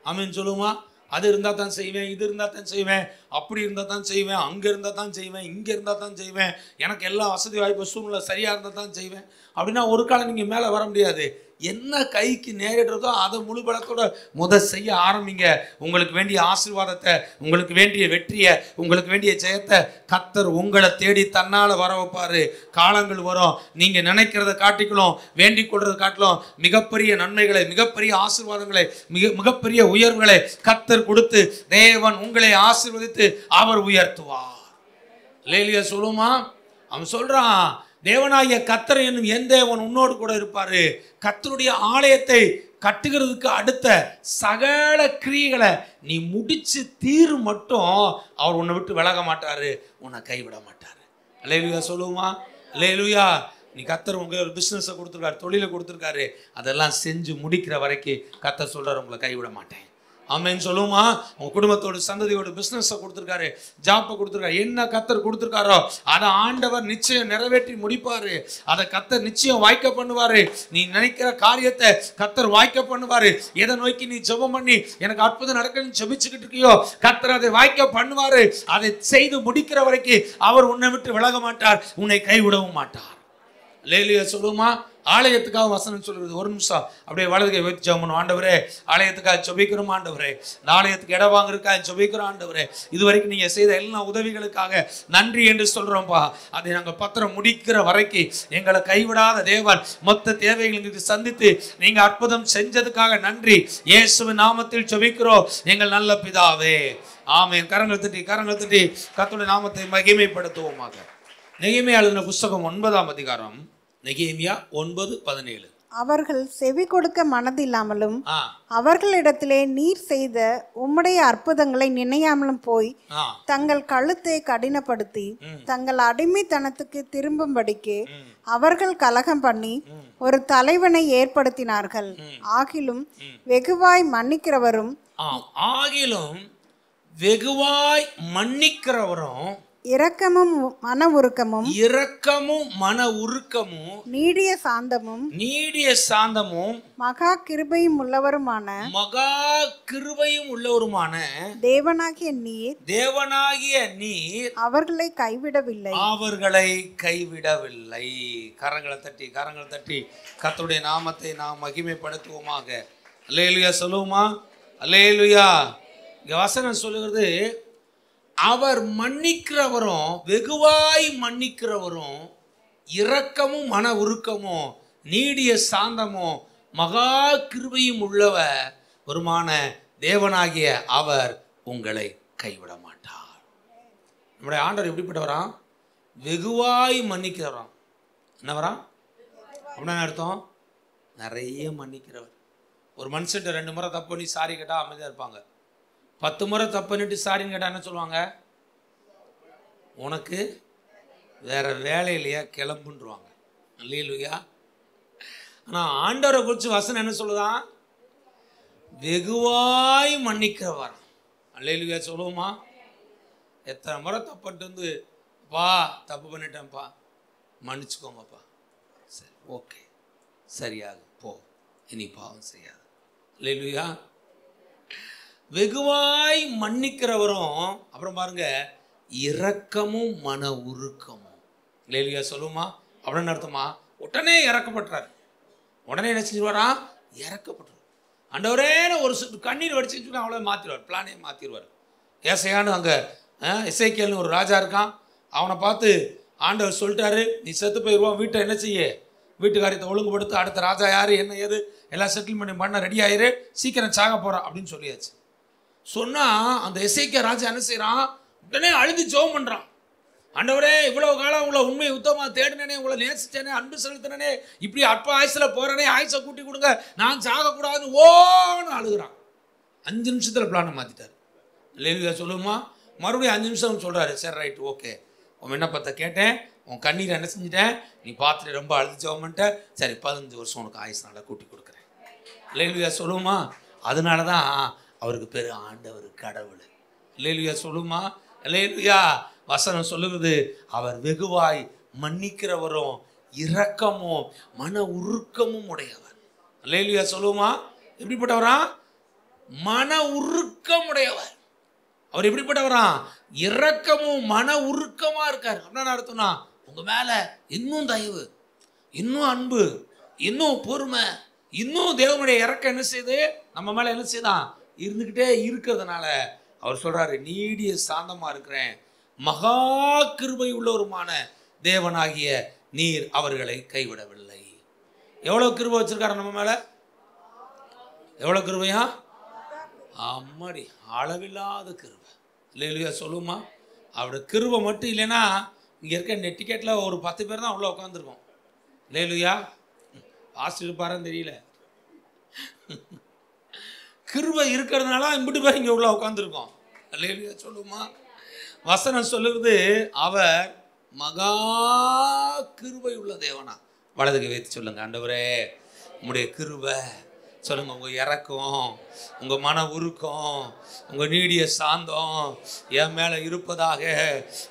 ஆமீன் சொல்லுமா. அது இருந்தால் தான் செய்வேன், இது இருந்தால் தான் செய்வேன், அப்படி இருந்தால் தான் செய்வேன், அங்கே இருந்தால் தான் செய்வேன், இங்கே இருந்தால் தான் செய்வேன், எனக்கு எல்லா வசதி வாய்ப்பு சூழ்நிலை சரியாக இருந்தால் தான் செய்வேன் அப்படின்னா ஒரு காலம் நீங்கள் மேலே வர முடியாது. என்ன கைக்கு நேரிடுறதோ அதை முழு பலத்தோட செய்ய ஆரம்பிங்க. உங்களுக்கு வேண்டிய ஆசீர்வாதத்தை, உங்களுக்கு வேண்டிய வெற்றியை, உங்களுக்கு வேண்டிய ஜெயத்தை கர்த்தர் உங்களை தேடி தன்னால் வர வைப்பார். காலங்கள் வரும், நீங்கள் நினைக்கிறத காட்டிக்கலும், வேண்டிக் கொள்றதை காட்டிலும் மிகப்பெரிய நன்மைகளை, மிகப்பெரிய ஆசீர்வாதங்களை, மிகப்பெரிய உயர்வுகளை கர்த்தர் கொடுத்து தேவன் உங்களை ஆசீர்வதித்து அவர் உயர்த்துவார். அல்லேலூயா சொல்லுமா. அவன் சொல்றான், தேவனாகிய கர்த்தர் என்னும் என் தேவன் உன்னோடு கூட இருப்பாரு. கர்த்தருடைய ஆலயத்தை கட்டுகிறதுக்கு அடுத்த சகல கிரியைகளை நீ முடிச்சு தீரு மட்டும் அவர் உன்னை விட்டு விலக மாட்டாரு, உன்னை கைவிட மாட்டாரு. அல்லேலூயா சொல்லுமா. அல்லேலூயா. நீ கர்த்தர் உங்க ஒரு பிஸ்னஸை கொடுத்துருக்காரு, தொழிலை கொடுத்துருக்காரு, அதெல்லாம் செஞ்சு முடிக்கிற வரைக்கும் கர்த்தர் சொல்றாரு, உங்களை கைவிட மாட்டேன். ஆமேன்னு சொல்லுமா. உங்க குடும்பத்தோட சந்ததியோட பிசினஸை கொடுத்துருக்காரு, ஜாப்பை கொடுத்துருக்காரு, என்ன கர்த்தர் கொடுத்துருக்காரோ அதை ஆண்டவர் நிச்சயம் நிறைவேற்றி முடிப்பாரு. அதை கர்த்தர் நிச்சயம் வாய்க்க பண்ணுவாரு. நீ நினைக்கிற காரியத்தை கர்த்தர் வாய்க்க பண்ணுவாரு. எதை நோக்கி நீ ஜெபம் பண்ணி எனக்கு அற்புதம் நடக்கணும்னு ஜெபிச்சுக்கிட்டு இருக்கியோ, கர்த்தர் அதை வாய்க்க பண்ணுவாரு. அதை செய்து முடிக்கிற வரைக்கும் அவர் உன்னை விட்டு விலக மாட்டார், உன்னை கைவிடவும் மாட்டார். அல்லேலூயா சொல்லுமா. ஆலயத்துக்காக வசனம் சொல்கிறது. ஒரு நிமிஷம் அப்படியே வலதுகை வைத்து ஜெபம் பண்ணுவோம். ஆண்டவரே, ஆலயத்துக்காக ஜெபிக்கிறோம் ஆண்டவரே, இந்த ஆலயத்துக்கு இடம் வாங்குறதுக்காக ஜெபிக்கிறோம் ஆண்டவரே, இதுவரைக்கும் நீங்க செய்த எல்லா உதவிகளுக்காக நன்றி என்று சொல்றோம்ப்பா. அதை நாங்கள் பத்திரம் முடிக்கிற வரைக்கும் எங்களை கைவிடாத தேவன் மொத்த தேவைகளுக்கு சந்தித்து நீங்க அற்புதம் செஞ்சதுக்காக நன்றி. இயேசுவின் நாமத்தில் ஜெபிக்கிறோம் எங்கள் நல்ல பிதாவே, ஆமென். கரங்கள் தட்டி கர்த்தருடைய நாமத்தை மகிமைப்படுத்துவோமாக. நெகேமியா எழுதின புஸ்தகம் 9ஆம் அதிகாரம், நெகேமியா 9:17. அவர்கள் செவி கொடுக்க மனதில்லாமலும் அவர்களிடத்திலே நீர் செய்த உம்முடைய அற்புதங்களை நினையாமலும் போய் தங்கள் கழுத்தை கடினப்படுத்தி தங்கள் அடிமைத்தனத்துக்கு திரும்பும்படிக்கு அவர்கள் கலகம் பண்ணி ஒரு தலைவனை ஏற்படுத்தினார்கள். ஆகிலும் வெகுவாய் மன்னிக்கிறவரும் இரக்கமும் மன உருக்கமும் நீடிய சாந்தமும் மகா கிருபையும் உள்ளவருமான தேவனாகிய நீர் அவர்களை கைவிடவில்லை. கரங்களை தட்டி கர்த்தருடைய நாமத்தை நாம் மகிமைப்படுத்துவோமாக. அல்லேலூயா சொல்லுவோமா. அல்லேலூயா. இங்க வசனம் சொல்லுகிறது, அவர் மன்னிக்கிறவரும் வெகுவாய் மன்னிக்கிறவரும் இரக்கமும் மன உருக்கமும் நீடிய சாந்தமும் மகா கிருபையும் உள்ளவர் வருமான தேவனாகிய அவர் உங்களை கைவிட மாட்டார். நம்முடைய ஆண்டவர் எப்படிப்பட்டவராம்? வெகுவாய் மன்னிக்கிறவராம். என்னவராம் அப்படின்னா அர்த்தம்? நிறைய மன்னிக்கிறவர். ஒரு மனுஷன்ட்ட 2 முறை தப்பு பண்ணி சாரி கேட்டால் அமைதியாக இருப்பாங்க. 10 முறை தப்பு பண்ணிட்டு சாரின்னு கேட்டால் என்ன சொல்லுவாங்க? உனக்கு வேற வேலை இல்லையா, கிளம்புன்றுவாங்க. அல்லேலூயா. ஆனால் ஆண்டவரை குறித்து வசனம் என்ன சொல்லுதான்? வெகுவாய் மன்னிக்கிறவர். அல்லேலூயா சொல்லுவோமா. எத்தனை முறை தப்புட்டு வந்து, பா தப்பு பண்ணிட்டேன்ப்பா, மன்னிச்சுக்கோங்கப்பா, சரி ஓகே சரியாக போ, இனி பாவம் செய்யாது. அல்லேலூயா. வெகுவாய் மன்னிக்கிறவரும், அப்புறம் பாருங்க, இரக்கமும் மன உருக்கமும். அல்லேலூயா சொல்லுமா. அப்படின்னு அர்த்தமா? உடனே இறக்கப்படுறாரு. உடனே என்ன செஞ்சுருவாரா? இறக்கப்படுறார். ஆண்டவரே ஒரு கண்ணீர் வடிச்சுன்னு அவ்வளோ மாற்றிடுவார், பிளானே மாற்றிடுவார். ஏசையான்னு அங்கே எசேக்கியேல்னு ஒரு ராஜா இருக்கான். அவனை பார்த்து ஆண்டவர் சொல்லிட்டாரு, நீ செத்து போயிடுவான், வீட்டை என்ன செய்ய, வீட்டு காரியத்தை ஒழுங்குபடுத்து, அடுத்த ராஜா யார் என்ன ஏது எல்லாம் செட்டில்மெண்ட் பண்ண ரெடி ஆயிரு, சீக்கிரம் சாக போகிறான் அப்படின்னு சொல்லியாச்சு. சொன்னால் அந்த எசேக்கியா ராஜா என்ன செய்கிறான்? உடனே அழுது ஜெபம் பண்ணுறான். ஆண்டவரே இவ்வளவு காலம் உங்களை உண்மை உத்தமாக தேடினேனே, உங்களை நேசிச்சேனே, அன்பு செலுத்தினே, இப்படி அற்ப ஆயுசில் போறேனே, ஆயுசை கூட்டி கொடுங்க, நான் சாகக்கூடாதுன்னு ஓன்னு அழுகிறான். 5 நிமிஷத்தில் பிளானை மாற்றிட்டார். இல்லையா சொல்லுமா? மறுபடியும் 5 நிமிஷம் சொல்கிறாரு. சரி ரைட் ஓகே, உன் விண்ணப்பத்தை கேட்டேன், உன் கண்ணீரை என்ன செஞ்சிட்டேன், நீ பார்த்துட்டு ரொம்ப அழுதுச்சவன்ட்ட, சரி 15 வருஷம் உனக்கு ஆயுசுனால கூட்டி கொடுக்குறேன். இல்லையா சொல்லுமா? அதனால தான் அவருக்கு பேர் ஆண்டவர் கடவுள். இல்லையா சொல்லுமா? இல்லையா வசனம் சொல்லுகிறது, அவர் வெகுவாய் மன்னிக்கிறவரும் இரக்கமும் மன உருக்கமும் உடையவர். இல்லையா சொல்லுமா? எப்படிப்பட்டவரா? மன உருக்கம் உடையவர். அவர் எப்படிப்பட்டவரா? இரக்கமும் மன உருக்கமா இருக்கார். என்ன அர்த்தம்னா, உங்க மேல இன்னும் தயவு, இன்னும் அன்பு, இன்னும் பொறுமை, இன்னும் தேவனுடைய இரக்கம் என்ன செய்யுது, நம்ம மேல என்ன செய்யுதான் இருந்துகிட்டே இருக்கிறதுனால அவர் சொல்றாரு, நீடிய சாந்தமா இருக்கிறேன், மகா கிருபை உள்ளவருமான தேவனாகிய நீர் அவர்களை கைவிடவில்லை. எவ்வளவு கிருபை வச்சிருக்காரு நம்ம மேல? எவ்வளவு கிருபையா? அம்மாடி, அளவில்லாத கிருபை. இல்லையா சொல்லுமா? அவரோட கிருபை மட்டும் இல்லைன்னா இங்க இருக்க டிக்கெட்ல ஒரு 10 பேர் தான் உள்ள உட்காந்துருக்கோம். இல்லையா ஆஸ்திரேலியா இருப்பாருன்னு தெரியல. கிருபை இருக்கிறதுனால இம்பிட்டு பேர் இங்க உள்ள உட்காந்துருக்கோம். இல்லையா சொல்லுமா? வசனம் சொல்லுவது, அவர் மகா கிருபை உள்ள தேவனா. வலதுக்கு வைத்து சொல்லுங்க, ஆண்டவரே உம்முடைய கிருபை, சொல்லுங்க உங்க இரக்கம், உங்க மன உருக்கம், உங்க நீடிய சாந்தம் என் மேல இருப்பதாக,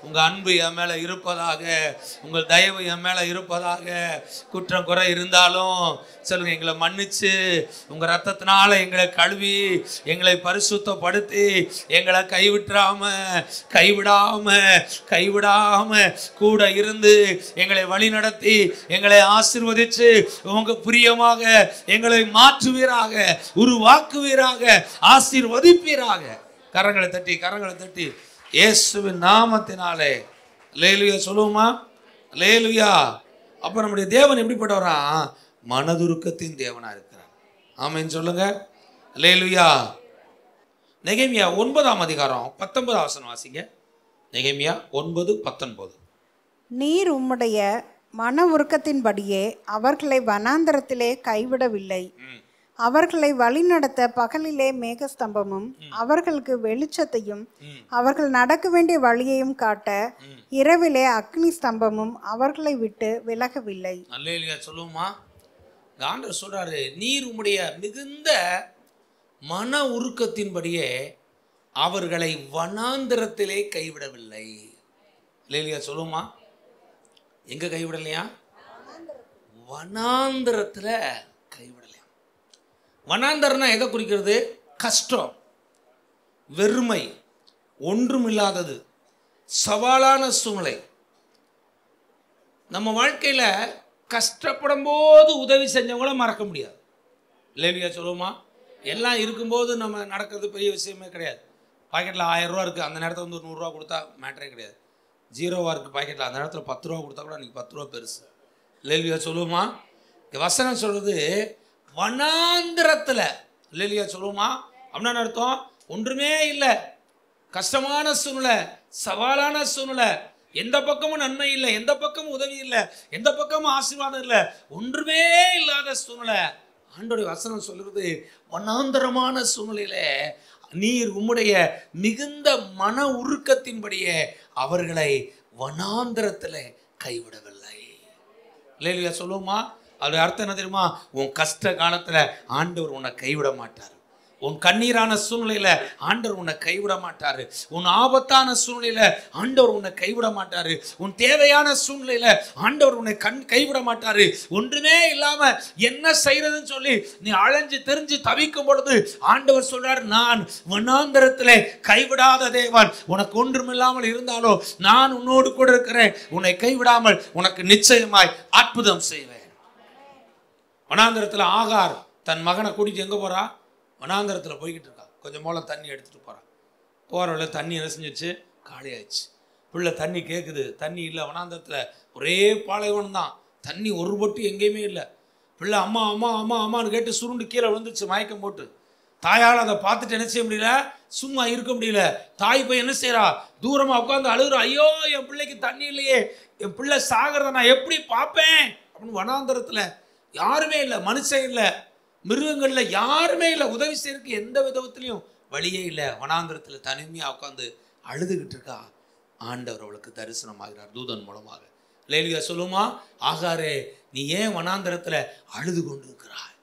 உங்க அன்பு என் மேல இருப்பதாக, உங்கள் தயவு என் மேல இருப்பதாக. குற்றம் குறை இருந்தாலும் சொல்லுங்க, எங்களை மன்னிச்சு உங்க ரத்தத்தினால எங்களை கழுவி எங்களை பரிசுத்தப்படுத்தி எங்களை கைவிடாம கூட இருந்து எங்களை வழி நடத்தி எங்களை ஆசீர்வதிச்சு உங்க பிரியமாக எங்களை மாற்றுவீராக, உருவாக்குவீராக, ஆசீர்வதிப்பீராக. கரங்களை தட்டி இயேசுவின் நாமத்தினாலே அல்லேலூயா சொல்லுவோமா? அல்லேலூயா. அப்ப நம்முடைய தேவன் எப்படிப்பட்டவரா? மனதுருக்கத்தின் தேவனா இருக்கிறார். ஆமென் சொல்லுங்க. அல்லேலூயா. நெகேமியா 9ஆம் அதிகாரம் 19ஆம் வசனம் வாசிங்க. நெகேமியா 9:19. நீர் உம்முடைய மன உருக்கத்தின்படியே அவர்களை வனாந்தரத்திலே கைவிடவில்லை. அவர்களை வழிநடத்த பகலிலே மேகஸ்தம்பமும் அவர்களுக்கு வெளிச்சத்தையும் அவர்கள் நடக்க வேண்டிய வழியையும் காட்ட இரவிலே அக்னி ஸ்தம்பமும் அவர்களை விட்டு விலகவில்லை. அல்லேலூயா சொல்லுமா? ஆண்டவர் சொல்றாரு, நீர் உம்முடைய மிகுந்த மன உருக்கத்தின்படியே அவர்களை வனாந்தரத்திலே கைவிடவில்லை. அல்லேலூயா சொல்லுமா? எங்க கைவிடலையா? வனாந்தரத்துல கைவிடலையா. வனாந்தரம்னா எதை குறிக்கிறது? கஷ்டம், வெறுமை, ஒன்றுமில்லாதது, சவாலான சூழ்நிலை. நம்ம வாழ்க்கையில கஷ்டப்படும் போது உதவி செஞ்சவங்கள மறக்க முடியாது. இல்லையா சொல்லுவோமா? எல்லாம் இருக்கும்போது நம்ம நடக்கிறது பெரிய விஷயமே கிடையாது. பாக்கெட்டில் 1000 ரூபா இருக்குது, அந்த நேரத்தில் வந்து ஒரு 100 ரூபா கொடுத்தா மேட்டரே கிடையாது. 0 இருக்குது பாக்கெட்டில், அந்த நேரத்தில் 10 ரூபா கொடுத்தா கூட அன்றைக்கி 10 ரூபா பெருசு. இல்லையா சொல்லுவோமா? வசனம் சொல்றது வனாந்திரத்தில். இல்லையா சொல்லுவோமா? அப்படின்னா அர்த்தம் ஒன்றுமே இல்லை, கஷ்டமான சூழ்நிலை, சவாலான சூழ்நிலை, எந்த பக்கமும் நன்மை இல்லை, எந்த பக்கமும் உதவி இல்லை, எந்த பக்கமும் ஆசீர்வாதம் இல்லை, ஒன்றுமே இல்லாத சூழ்நிலை. ஆண்டோடைய வசனம் சொல்லுறது, வனாந்தரமான சூழ்நிலையில நீர் உம்முடைய மிகுந்த மன உருக்கத்தின்படியே அவர்களை வனாந்தரத்தில் கைவிடவில்லை. இல்லையா சொல்லுவோமா? அது அர்த்தம் என்ன தெரியுமா? உன் கஷ்ட காலத்துல ஆண்டவர் உன்னை கைவிட மாட்டார். உன் கண்ணீரான சூழ்நிலையில ஆண்டவர் உன்னை கைவிட மாட்டாரு. உன் ஆபத்தான சூழ்நிலையில ஆண்டவர் உன்னை கைவிட மாட்டாரு. உன் தேவையான சூழ்நிலையில ஆண்டவர் உன்னை கைவிட மாட்டாரு. ஒன்றுமே இல்லாம என்ன செய்யறதுன்னு சொல்லி நீ அலைஞ்சு தெரிஞ்சு தவிக்கும் பொழுது ஆண்டவர் சொல்றார், நான் வனாந்தரத்திலே கைவிடாத தேவன். உனக்கு ஒன்றுமில்லாமல் இருந்தாலோ நான் உன்னோடு கூட இருக்கிறேன். உன்னை கைவிடாமல் உனக்கு நிச்சயமாய் அற்புதம் செய்வேன். வனாந்தரத்தில் ஆகார் தன் மகனை கூட்டிட்டு எங்க போறா? வனாந்தரத்தில் போய்கிட்டு இருக்கா. கொஞ்சம் மூலம் தண்ணி எடுத்துட்டு போறான். போறவள தண்ணி என்ன செஞ்சிச்சு? காலியாயிடுச்சு. பிள்ளை தண்ணி கேட்குது, தண்ணி இல்லை. வனாந்தரத்தில் ஒரே பாலைவனம் தான், தண்ணி ஒரு பொட்டு எங்கேயுமே இல்லை. பிள்ளை அம்மா அம்மா அம்மா அம்மான்னு கேட்டு சுருண்டு கீழே விழுந்துச்சு மயக்கம் போட்டு. தாயால் அதை பார்த்துட்டு என்ன செய்ய முடியல, சும்மா இருக்க முடியல. தாய் போய் என்ன செய்யறா, தூரமா உட்காந்து அழுகுறா. ஐயோ என் பிள்ளைக்கு தண்ணி இல்லையே, என் பிள்ளை சாகிறத நான் எப்படி பார்ப்பேன் அப்படின்னு. வனாந்தரத்துல யாருமே இல்லை, மனுஷன் இல்லை, மிருகங்கள்ல யாருமே இல்லை, உதவி செய்யறதுக்கு எந்த விதத்திலையும் வழியே இல்லை. வனாந்தரத்துல தனிமையா உட்காந்து அழுதுகிட்டு இருக்கா. ஆண்டவர் அவளுக்கு தரிசனமாகிறார் தூதன் மூலமாக. லேலியா சொல்லுமா, ஆகாரே நீ ஏன் வனாந்தரத்துல அழுது கொண்டு இருக்கிறாய்?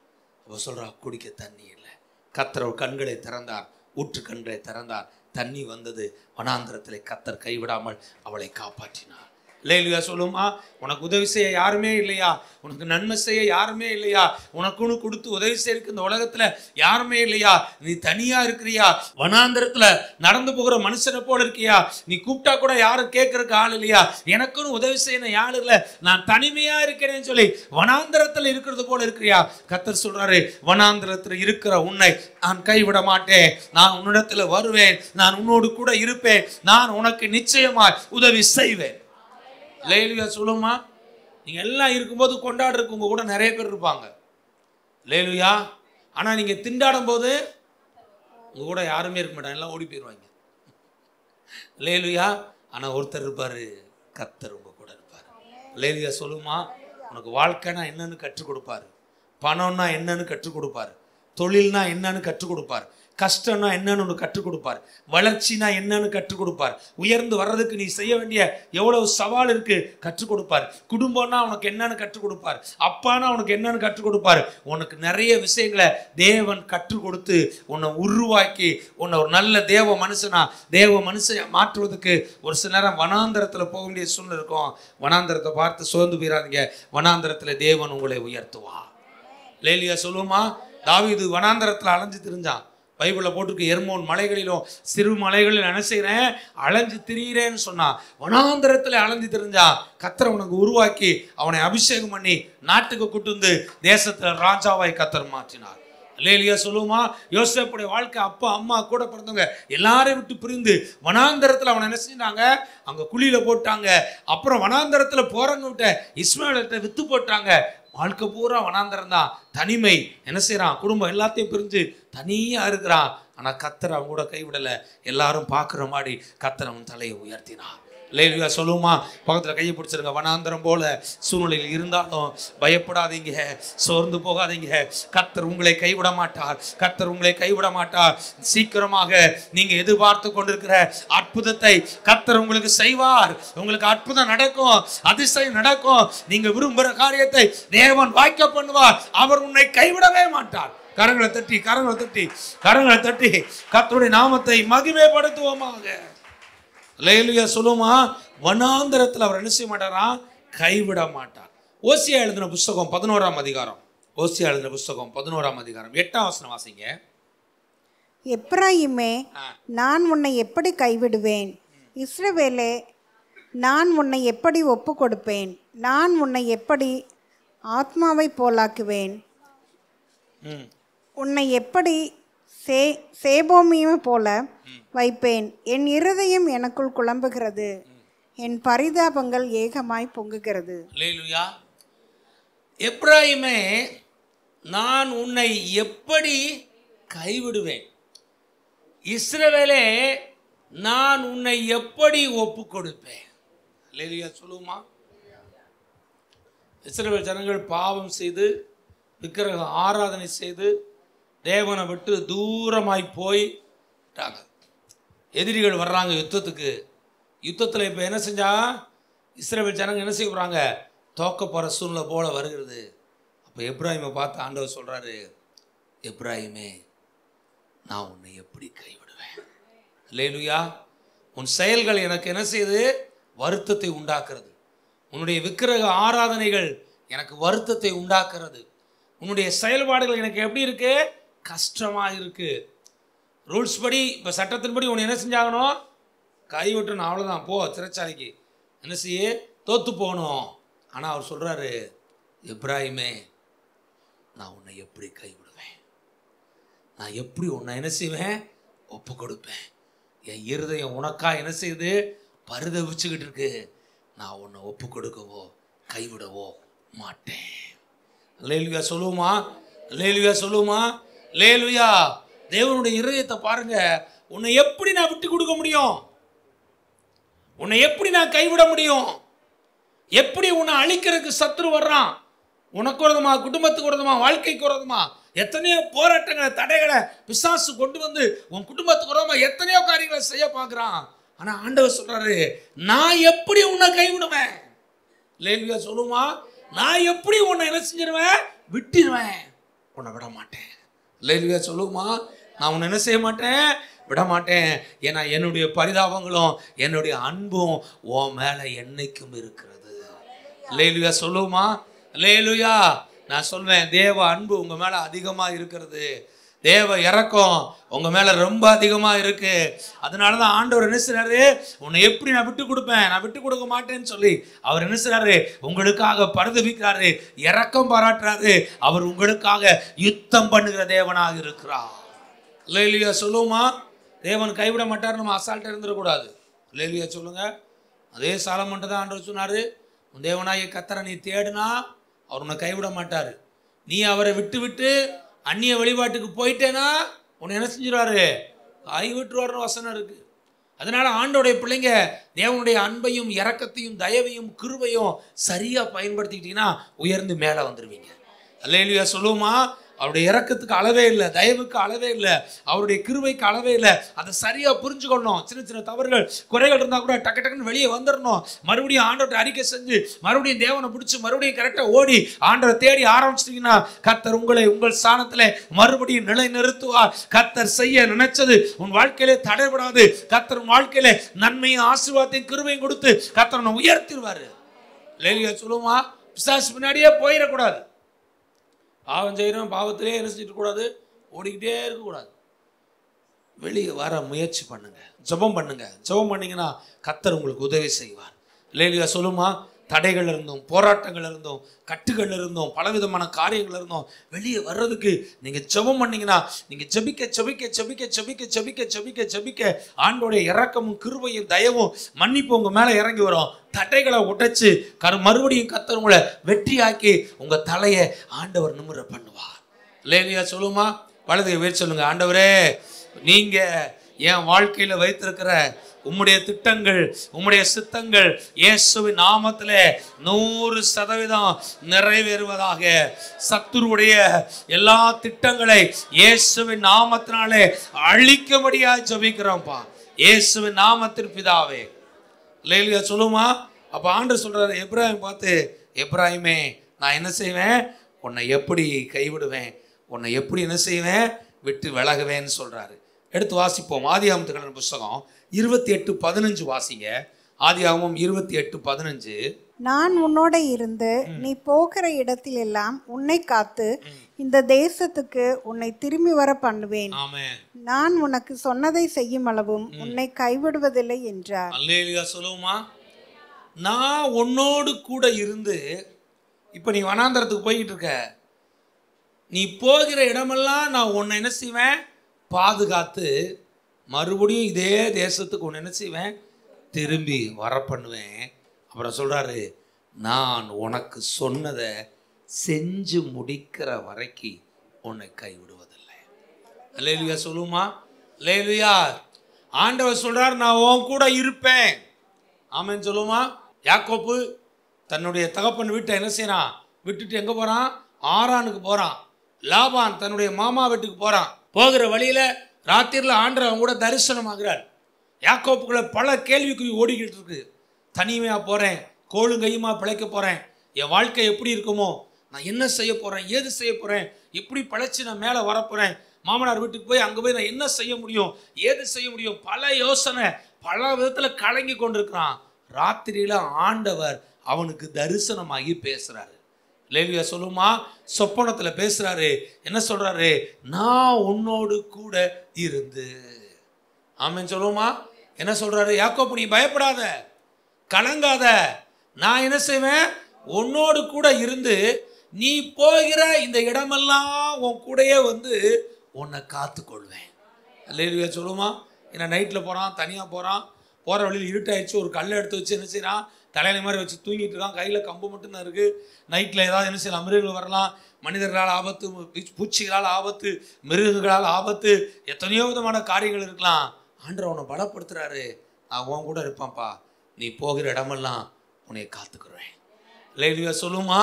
அவ சொல்றா, குடிக்க தண்ணி இல்லை. கர்த்தர் கண்களை திறந்தார், ஊற்று கண்களை திறந்தார், தண்ணி வந்தது. வனாந்தரத்திலே கர்த்தர் கைவிடாமல் அவளை காப்பாற்றினார். லேலியா சொல்லுமா, உனக்கு உதவி செய்ய யாருமே இல்லையா, உனக்கு நன்மை செய்ய யாருமே இல்லையா, உனக்குன்னு கொடுத்து உதவி செய்யறதுக்கு இந்த உலகத்துல யாருமே இல்லையா, நீ தனியா இருக்கிறியா, வனாந்தரத்துல நடந்து போகிற மனுஷனை போல இருக்கியா, நீ கூப்பிட்டா கூட யாரும் கேட்கறதுக்கு ஆள் இல்லையா, எனக்குன்னு உதவி செய்யணும் யாரு இல்லை, நான் தனிமையா இருக்கிறேன்னு சொல்லி வனாந்தரத்துல இருக்கிறது போல இருக்கிறியா? கர்த்தர் சொல்றாரு, வனாந்தரத்துல இருக்கிற உன்னை நான் கைவிட மாட்டேன், நான் உன்னிடத்துல வருவேன், நான் உன்னோடு கூட இருப்பேன், நான் உனக்கு நிச்சயமாய் உதவி செய்வேன். லேலுயா சொல்லுமா, நீங்க எல்லாம் இருக்கும்போது கொண்டாடுறதுக்கு உங்க கூட நிறைய பேர் இருப்பாங்க. லேலுயா. ஆனா நீங்க திண்டாடும் போது உங்க கூட யாருமே இருக்க மாட்டாங்க, எல்லாம் ஓடி போயிடுவாங்க. லேலுயா. ஆனா ஒருத்தர் இருப்பாரு, கர்த்தர் உங்க கூட இருப்பாரு. லேலுயா சொல்லுமா, உனக்கு வாழ்க்கைனா என்னன்னு கற்றுக் கொடுப்பாரு, பணம்னா என்னன்னு கற்றுக் கொடுப்பாரு, தொழில்னா என்னன்னு கற்றுக் கொடுப்பார், கஷ்டம்னா என்னன்னு ஒன்று கற்றுக் கொடுப்பார், வளர்ச்சினா என்னன்னு கற்றுக் கொடுப்பார், உயர்ந்து வர்றதுக்கு நீ செய்ய வேண்டிய எவ்வளவு சவால் இருக்கு கற்றுக் கொடுப்பார், குடும்பம்னா உனக்கு என்னன்னு கற்றுக் கொடுப்பார், அப்பானா உனக்கு என்னன்னு கற்றுக் கொடுப்பார். உனக்கு நிறைய விஷயங்களை தேவன் கற்றுக் கொடுத்து உன்னை உருவாக்கி உன்னை ஒரு நல்ல தேவ மனுஷனை மாற்றுவதற்கு ஒரு சில நேரம் வனாந்தரத்துல போக வேண்டிய சூழ்நிலை இருக்கும். வனாந்தரத்தை பார்த்து சோர்ந்து போயிடாதீங்க, வனாந்தரத்துல தேவன் உங்களை உயர்த்துவா. லேலியா சொல்லுமா, தாவீது வனாந்தரத்துல அலைஞ்சு திரிஞ்சான். பைபிளில் போட்டிருக்கு, எர்மோன் மலைகளிலும் சிறு மலைகளில் என்ன செய்கிறேன், அலைஞ்சு திரியிறேன்னு சொன்னான். வனாந்தரத்தில் அலைஞ்சு திரிஞ்சான். கர்த்தர் உனக்கு உருவாக்கி அவனை அபிஷேகம் பண்ணி நாட்டுக்கு கூட்டு வந்து தேசத்தில் ராஜாவாய் கர்த்தர் மாற்றினார். லேலியா சொல்லுமா, யோசேப்புடைய வாழ்க்கை அப்பா அம்மா கூட பிறந்தவங்க எல்லாரையும் விட்டு பிரிந்து வனாந்தரத்தில் அவனை என்ன செஞ்சாங்க, அங்கே குழியில போட்டாங்க. அப்புறம் வனாந்தரத்தில் போறவங்க விட்ட இஸ்மாயில்கிட்ட வித்து போட்டாங்க. வாழ்க்கை பூரா வனாந்தரம் தான், தனிமை. என்ன செய்யறான், குடும்பம் எல்லாத்தையும் பிரிஞ்சு தனியா இருக்கிறான். ஆனா கர்த்தர் அவன் கூட கைவிடல, எல்லாரும் பார்க்குற மாதிரி கர்த்தர் அவன் தலையை உயர்த்தினான். லேலியா சொல்லுமா, பக்கத்தில் கையை பிடிச்சிருங்க. வனாந்தரம் போல சூழ்நிலையில் இருந்தாலும் பயப்படாதீங்க, சோர்ந்து போகாதீங்க. கர்த்தர் உங்களை கைவிட மாட்டார், கர்த்தர் உங்களை கைவிட மாட்டார். சீக்கிரமாக நீங்க எதிர்பார்த்து கொண்டிருக்கிற அற்புதத்தை கர்த்தர் உங்களுக்கு செய்வார். உங்களுக்கு அற்புதம் நடக்கும், அதிசயம் நடக்கும். நீங்க விரும்புகிற காரியத்தை தேவன் வாய்க்க பண்ணுவார். அவர் உன்னை கைவிடவே மாட்டார். கரங்களை தட்டி கரங்களை தட்டி கரங்களை தட்டி கர்த்தருடைய நாமத்தை மகிமைப்படுத்துவோமாக. லேலியா சொல்லுமா, வனாந்தரத்தில் அவர் என்ன செய்ய மாட்டாரா, கைவிட மாட்டார். ஓசியா எழுதின புஸ்தகம் 11ஆம் அதிகாரம், ஓசியா எழுதின புஸ்தகம் 11ஆம் அதிகாரம் 8ஆம் வசனம் வாசிங்க. எப்ராயிமே, நான் உன்னை எப்படி கைவிடுவேன்? இஸ்ரவேலே, நான் உன்னை எப்படி ஒப்பு கொடுப்பேன்? நான் உன்னை எப்படி ஆத்மாவை போலாக்குவேன்? உன்னை எப்படி சேபோமியை போல வைப்பேன்? என் இருதயம் எனக்குள் குழம்புகிறது, என் பரிதாபங்கள் ஏகமாய் பொங்குகிறது. அல்லேலூயா. எப்ராயிமே, நான் உன்னை எப்படி கைவிடுவேன்? இஸ்ரவேலே, நான் உன்னை எப்படி ஒப்பு கொடுப்பேன்? அல்லேலூயா சொல்லுமா. இஸ்ரவேல் ஜனங்கள் பாவம் செய்து விக்கிரக ஆராதனை செய்து தேவனை விட்டு தூரமாய் போயிட்டாங்க. எதிரிகள் வர்றாங்க யுத்தத்துக்கு. யுத்தத்தில் இப்போ என்ன செஞ்சா, இஸ்ரவேல் ஜனங்க என்ன செய்ய போகிறாங்க, தோக்க போகிற சூழ்நிலை போல வருகிறது. அப்போ எப்ராயிமை பார்த்து ஆண்டவர் சொல்கிறாரு, எப்ராயிமே, நான் உன்னை எப்படி கைவிடுவேன்? அல்லேலூயா. உன் செயல்கள் எனக்கு என்ன செய்யுது, வருத்தத்தை உண்டாக்குறது. உன்னுடைய விக்கிரக ஆராதனைகள் எனக்கு வருத்தத்தை உண்டாக்குறது. உன்னுடைய செயல்பாடுகள் எனக்கு எப்படி இருக்கு, கஷ்டமாக இருக்கு. ரூல்ஸ் படி, இப்போ சட்டத்தின்படி உன்னை என்ன செஞ்சாகணும், கைவிட்டணும், அவ்வளோதான், போ சிறைச்சாலைக்கு, என்ன செய்ய, தோத்து போகணும். ஆனால் அவர் சொல்கிறாரு, எப்ராயிமே, நான் உன்னை எப்படி கைவிடுவேன்? நான் எப்படி உன்னை என்ன செய்வேன், ஒப்பு கொடுப்பேன். என் இருதயம் உனக்கா என்ன செய்யுது, பரிதவிச்சுக்கிட்டு இருக்கு. நான் உன்னை ஒப்பு கொடுக்கவோ கைவிடவோ மாட்டேன். அல்லேலூயா சொல்லுமா, அல்லேலூயா சொல்லுமா, அல்லேலூயா. தேவனுடைய இருதயத்தை பாருங்க. உன்னை எப்படி நான் விட்டு கொடுக்க முடியும்? உன்னை எப்படி நான் கைவிட முடியும்? எப்படி உன்னை அழிக்கிறதுக்கு சத்துரு வர்றான்? உனக்கு விரோதமா, குடும்பத்துக்கு விரோதமா, வாழ்க்கைக்கு விரோதமா எத்தனையோ போராட்டங்களை, தடைகளை பிசாசு கொண்டு வந்து உன் குடும்பத்துக்கு விரோதமா எத்தனையோ காரியங்களை செய்ய பார்க்குறான். ஆனா ஆண்டவர் சொல்றாரு, நான் எப்படி உன்னை கைவிடுவேன்? லேவியா சொல்லுமா, நான் எப்படி உன்னை என்ன செஞ்சிருவேன்? விட்டுருவேன், உன்னை விட மாட்டேன். லேவியா சொல்லுமா, நான் உன்னை என்ன செய்ய மாட்டேன்? விட மாட்டேன். ஏன்னா என்னுடைய பரிதாபங்களும் என்னுடைய அன்பும் உன் மேல என்னைக்கும் இருக்கிறது. லேவியா சொல்லுமா, லேலுயா. நான் சொல்வேன், தேவ அன்பு உங்க மேல அதிகமா இருக்கிறது. தேவ இரக்கம் உங்க மேல ரொம்ப அதிகமா இருக்கு. அதனாலதான் ஆண்டவர் என்ன செய்றாரு, உன்னை எப்படி நான் விட்டு கொடுப்பேன்? நான் விட்டு கொடுக்க மாட்டேன்னு சொல்லி அவர் என்ன செய்றாரு, உங்களுக்காக பரிதபிக்கிறாரு, இரக்கம் பாராட்டுறாரு. அவர் உங்களுக்காக யுத்தம் பண்ணுகிற தேவனாக இருக்கிறார். லேலுயா சொல்லுமா, தேவன் கைவிட மாட்டார். நம்ம அசால்ட்டா இருந்துடக்கூடாது. லேலுயா சொல்லுங்க. அதே சாலமோன்ட்ட தான் ஆண்டவர் சொன்னாரு, உன் தேவனாகிய கர்த்தரை நீ தேடுனா அவர் உன்னை கைவிட மாட்டார். நீ அவரை விட்டு விட்டு அந்நிய வழிபாட்டுக்கு போயிட்டேன்னா உன்னை என்ன செஞ்சிருவாரு? கைவிட்டுருவாருன்னு வசனம் இருக்கு. அதனால ஆண்டோடைய பிள்ளைங்க தேவனுடைய அன்பையும் இரக்கத்தையும் தயவையும் கிருபையும் சரியா பயன்படுத்திக்கிட்டீங்கன்னா உயர்ந்து மேலே வந்துடுவீங்க. அல்லேலூயா சொல்லுவோமா. அவருடைய இரக்கத்துக்கு அளவே இல்லை, தயவுக்கு அளவே இல்லை, அவருடைய கிருபைக்கு அளவே இல்லை. அதை சரியா புரிஞ்சுக்கணும். சின்ன சின்ன தவறுகள், குறைகள் இருந்தா கூட டக்கு டக்குன்னு வெளியே வந்துடணும். மறுபடியும் ஆண்டவரை அறிக்கை செஞ்சு மறுபடியும் தேவனை பிடிச்சி மறுபடியும் கரெக்டா ஓடி ஆண்டவரை தேடி ஆரம்பிச்சிட்டீங்கன்னா கர்த்தர் உங்களை உங்கள் ஸ்தானத்திலே மறுபடியும் நிலை நிறுத்துவார். கர்த்தர் செய்ய நினைச்சது உன் வாழ்க்கையிலே தடைபடாது. கர்த்தர் உன் வாழ்க்கையில நன்மையும் ஆசீர்வாதத்தையும் கிருபையும் கொடுத்து கர்த்தர் உயர்த்திடுவாரு. லேலியா சொல்லுமா, பிசாசு பின்னாடியே போயிடக்கூடாது. பாவம் செய்கிறோம், பாவத்திலே என்ன செஞ்சுட்டு கூடாது, ஓடிக்கிட்டே இருக்கக்கூடாது. வெளியே வர முயற்சி பண்ணுங்க, ஜெபம் பண்ணுங்க. ஜெபம் பண்ணீங்கன்னா கர்த்தர் உங்களுக்கு உதவி செய்வார். லேலியா சொல்லுமா, தடைகள் இருந்தும், போராட்டங்கள் இருந்தும், கட்டுகள் இருந்தும், பலவிதமான காரியங்கள் இருந்தும் வெளியே வர்றதுக்கு நீங்க ஜெபம் பண்ணீங்கன்னா, நீங்க ஜெபிக்க ஜெபிக்க ஜெபிக்க ஜெபிக்க ஜெபிக்க ஜெபிக்க ஜெபிக்க ஆண்டோடைய இரக்கமும் கிருபையும் தயவும் மன்னிப்பு உங்க மேல இறங்கி வரும். தடைகளை உடைச்சு மறுபடியும் கர்த்தர் உங்களை வெற்றியாக்கி உங்க தலையை ஆண்டவர் நிமிர பண்ணுவார். லேலியா சொல்லுமா, வலது வேறு சொல்லுங்க, ஆண்டவரே நீங்க என் வாழ்க்கையில வைத்திருக்கிற உம்முடைய திட்டங்கள், உம்முடைய சித்தங்கள் இயேசுவின் நாமத்திலே 100% நிறைவேறுவதாக. சத்துருடைய எல்லா திட்டங்களை இயேசுவின் நாமத்தினாலே அழிக்கும்படியா ஜெபிக்கிறோம்ப்பா, இயேசுவின் நாமத்தின் பிதாவே. லேலியா சொல்லுமா. அப்ப ஆண்டவர் சொல்றாரு எப்ராஹிம் பார்த்து, எப்ராஹிமே நான் என்ன செய்வேன், உன்னை எப்படி கைவிடுவேன், உன்னை எப்படி என்ன செய்வேன், விட்டு விலகுவேன்னு சொல்றாரு. எடுத்து வாசிப்போம். ஆதியாகமத்தின் புஸ்தகம் 28:15 வாசிங்க. ஆதியாகமம் 28:15. நான் உன்னோட இருந்து நீ போகிற இடத்திலெல்லாம் உன்னை காத்து இந்த தேசத்துக்கு உன்னை திரும்பி வர பண்ணுவேன். நான் உனக்கு சொன்னதை செய்யும் அளவும் உன்னை கைவிடுவதில்லை என்றார். அல்லேலூயா சொல்லுமா. நான் உன்னோடு கூட இருந்து, இப்ப நீ வனாந்தரத்துக்கு போய்கிட்டு இருக்க, நீ போகிற இடமெல்லாம் நான் உன்னை என்ன செய்வேன், பாதுகாத்து மறுபடியும் இதே தேசத்துக்கு உன்னை என்ன செய்வேன், திரும்பி வர பண்ணுவேன். அப்புறம் சொல்றாரு, நான் உனக்கு சொன்னதை செஞ்சு முடிக்கிற வரைக்கும் உன்னை கைவிடுவதில்லை. அல்லேலூயா சொல்லுமா. அல்லேலூயா. ஆண்டவர் சொல்றார், நான் உன் கூட இருப்பேன். ஆமென் சொல்லுமா. யாக்கோப்பு தன்னுடைய தகப்பன் வீட்டை என்ன செய்யறான், விட்டுட்டு எங்க போறான், ஆரானுக்கு போறான். லாபான் தன்னுடைய மாமா வீட்டுக்கு போறான். போகிற வழியில ராத்திரில ஆண்டவர் அவங்க கூட தரிசனமாகிறார். யாக்கோப்புக்குள்ள பல கேள்விக்குறி ஓடிக்கிட்டு இருக்கு. தனிமையா போறேன், கோளும் கையுமா பிழைக்க போறேன், என் வாழ்க்கை எப்படி இருக்குமோ, நான் என்ன செய்ய போறேன், ஏது செய்ய போறேன், எப்படி பழைச்சு நான் மேலே வரப்போறேன், மாமனார் வீட்டுக்கு போய் அங்கே போய் நான் என்ன செய்ய முடியும், ஏது செய்ய முடியும், பல யோசனை, பல விதத்தில் கலங்கி கொண்டிருக்கிறான். ராத்திரியில ஆண்டவர் அவனுக்கு தரிசனமாகி பேசுறாரு. லேலியா சொல்லுமா, சொப்பனத்தில் பேசுறாரு. என்ன சொல்றாரு, நான் உன்னோடு கூட இருந்து. ஆமென் சொல்லுமா. என்ன சொல்றாரு, யாக்கோப்பு நீ பயப்படாத, கலங்காத, நான் என்ன செய்வேன், உன்னோடு கூட இருந்து நீ போகிற இந்த இடமெல்லாம் உன் கூடயே வந்து உன்னை காத்து கொள்வேன். லேலியா சொல்லுமா. ஏன்னா நைட்டில் போகிறான், தனியாக போகிறான், போகிற வழியில் இருட்டாயிடுச்சு, ஒரு கல்லை எடுத்து வச்சு என்ன செய்யறான், தலையில மாதிரி வச்சு தூங்கிட்டு இருக்கான், கையில் கம்பு மட்டும்தான் இருக்குது. நைட்டில் ஏதாவது என்ன செய்யலாம், மிருகங்கள் வரலாம், மனிதர்களால் ஆபத்து, பூச்சிகளால் ஆபத்து, மிருகங்களால் ஆபத்து, எத்தனையோ விதமான காரியங்கள் இருக்கலாம். ஆண்டவர் உன்னை பலப்படுத்துறாரு. நான் உன் கூட இருப்பான்ப்பா, நீ போகிற இடமெல்லாம் உன்னை காத்துக்கிறேன். அல்லேலூயா சொல்லுமா.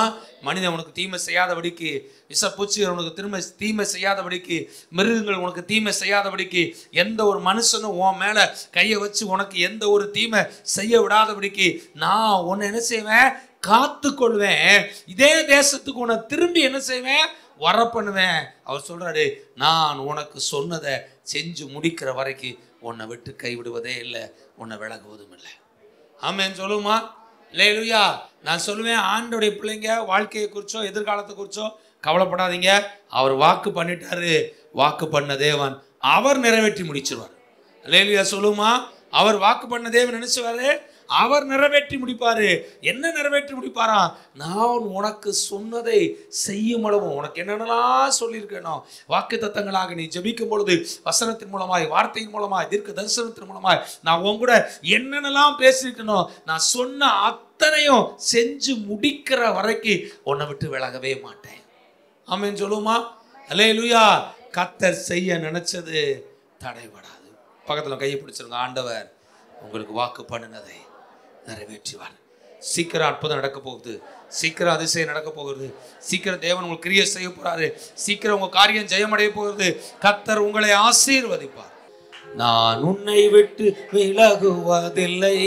மனிதன் உனக்கு தீமை செய்யாதபடிக்கு, விஷப்பூச்சிகள் உனக்கு தீமை செய்யாதபடிக்கு, மிருகங்கள் உனக்கு தீமை செய்யாதபடிக்கு, எந்த ஒரு மனுஷனும் உன் மேல கையை வச்சு உனக்கு எந்த ஒரு தீமை செய்ய விடாதபடிக்கு நான் உன்னை என்ன செய்வேன், காத்து கொள்வேன். இதே தேசத்துக்கு உன்னை திரும்பி என்ன செய்வேன், வர பண்ணுவேன். அவர் சொல்றாரு, நான் உனக்கு சொன்னதை செஞ்சு முடிக்கிற வரைக்கும் உன்னை விட்டு கைவிடுவதே இல்லை, உன்னை விலகுவதும் இல்லை. ஆமென் சொல்லுமா. அல்லேலூயா. நான் சொல்லுவேன், ஆண்டோடைய பிள்ளைங்க வாழ்க்கையை குறிச்சோ எதிர்காலத்தை குறிச்சோ கவலைப்படாதீங்க. அவர் வாக்கு பண்ணிட்டாரு. வாக்கு பண்ண தேவன் அவர் நிறைவேற்றி முடிச்சிருவார். அல்லேலூயா சொல்லுமா. அவர் வாக்கு பண்ண தேவன் நினைச்சுவாரு, அவர் நிறைவேற்றி முடிப்பாரு. என்ன நிறைவேற்றி முடிப்பாரா, நான் உனக்கு சொன்னதை செய்யும் அளவும், உனக்கு என்னென்னலாம் சொல்லியிருக்கேனோ வாக்கு தத்தங்களாக நீ ஜெபிக்கும் பொழுது, வசனத்தின் மூலமாய், வார்த்தையின் மூலமாய், தீர்க்க தரிசனத்தின் மூலமாய் நான் உன் கூட என்னென்னலாம் பேசியிருக்கேனோ நான் சொன்ன அத்தனையும் செஞ்சு முடிக்கிற வரைக்கும் உன்னை விட்டு விலகவே மாட்டேன். ஆமென் சொல்லுமா. அல்லேலூயா. கர்த்தர் செய்ய நினைச்சது தடைபடாது. பக்கத்தில் கையை பிடிச்சிருங்க. ஆண்டவர் உங்களுக்கு வாக்கு பண்ணினதை நிறைவேற்றுவார். சீக்கிரம் அற்புதம் நடக்க போகுது, சீக்கிரம் அதிசயம் நடக்க போகுது, சீக்கிரம் தேவன் உங்களுக்கு கிரியை செய்ய போறாரு, சீக்கிரம் உங்க காரியம் ஜெயமடைய போகிறது. கர்த்தர் உங்களை ஆசீர்வதிப்பார். நான் உன்னை விட்டு விலகுவதில்லை,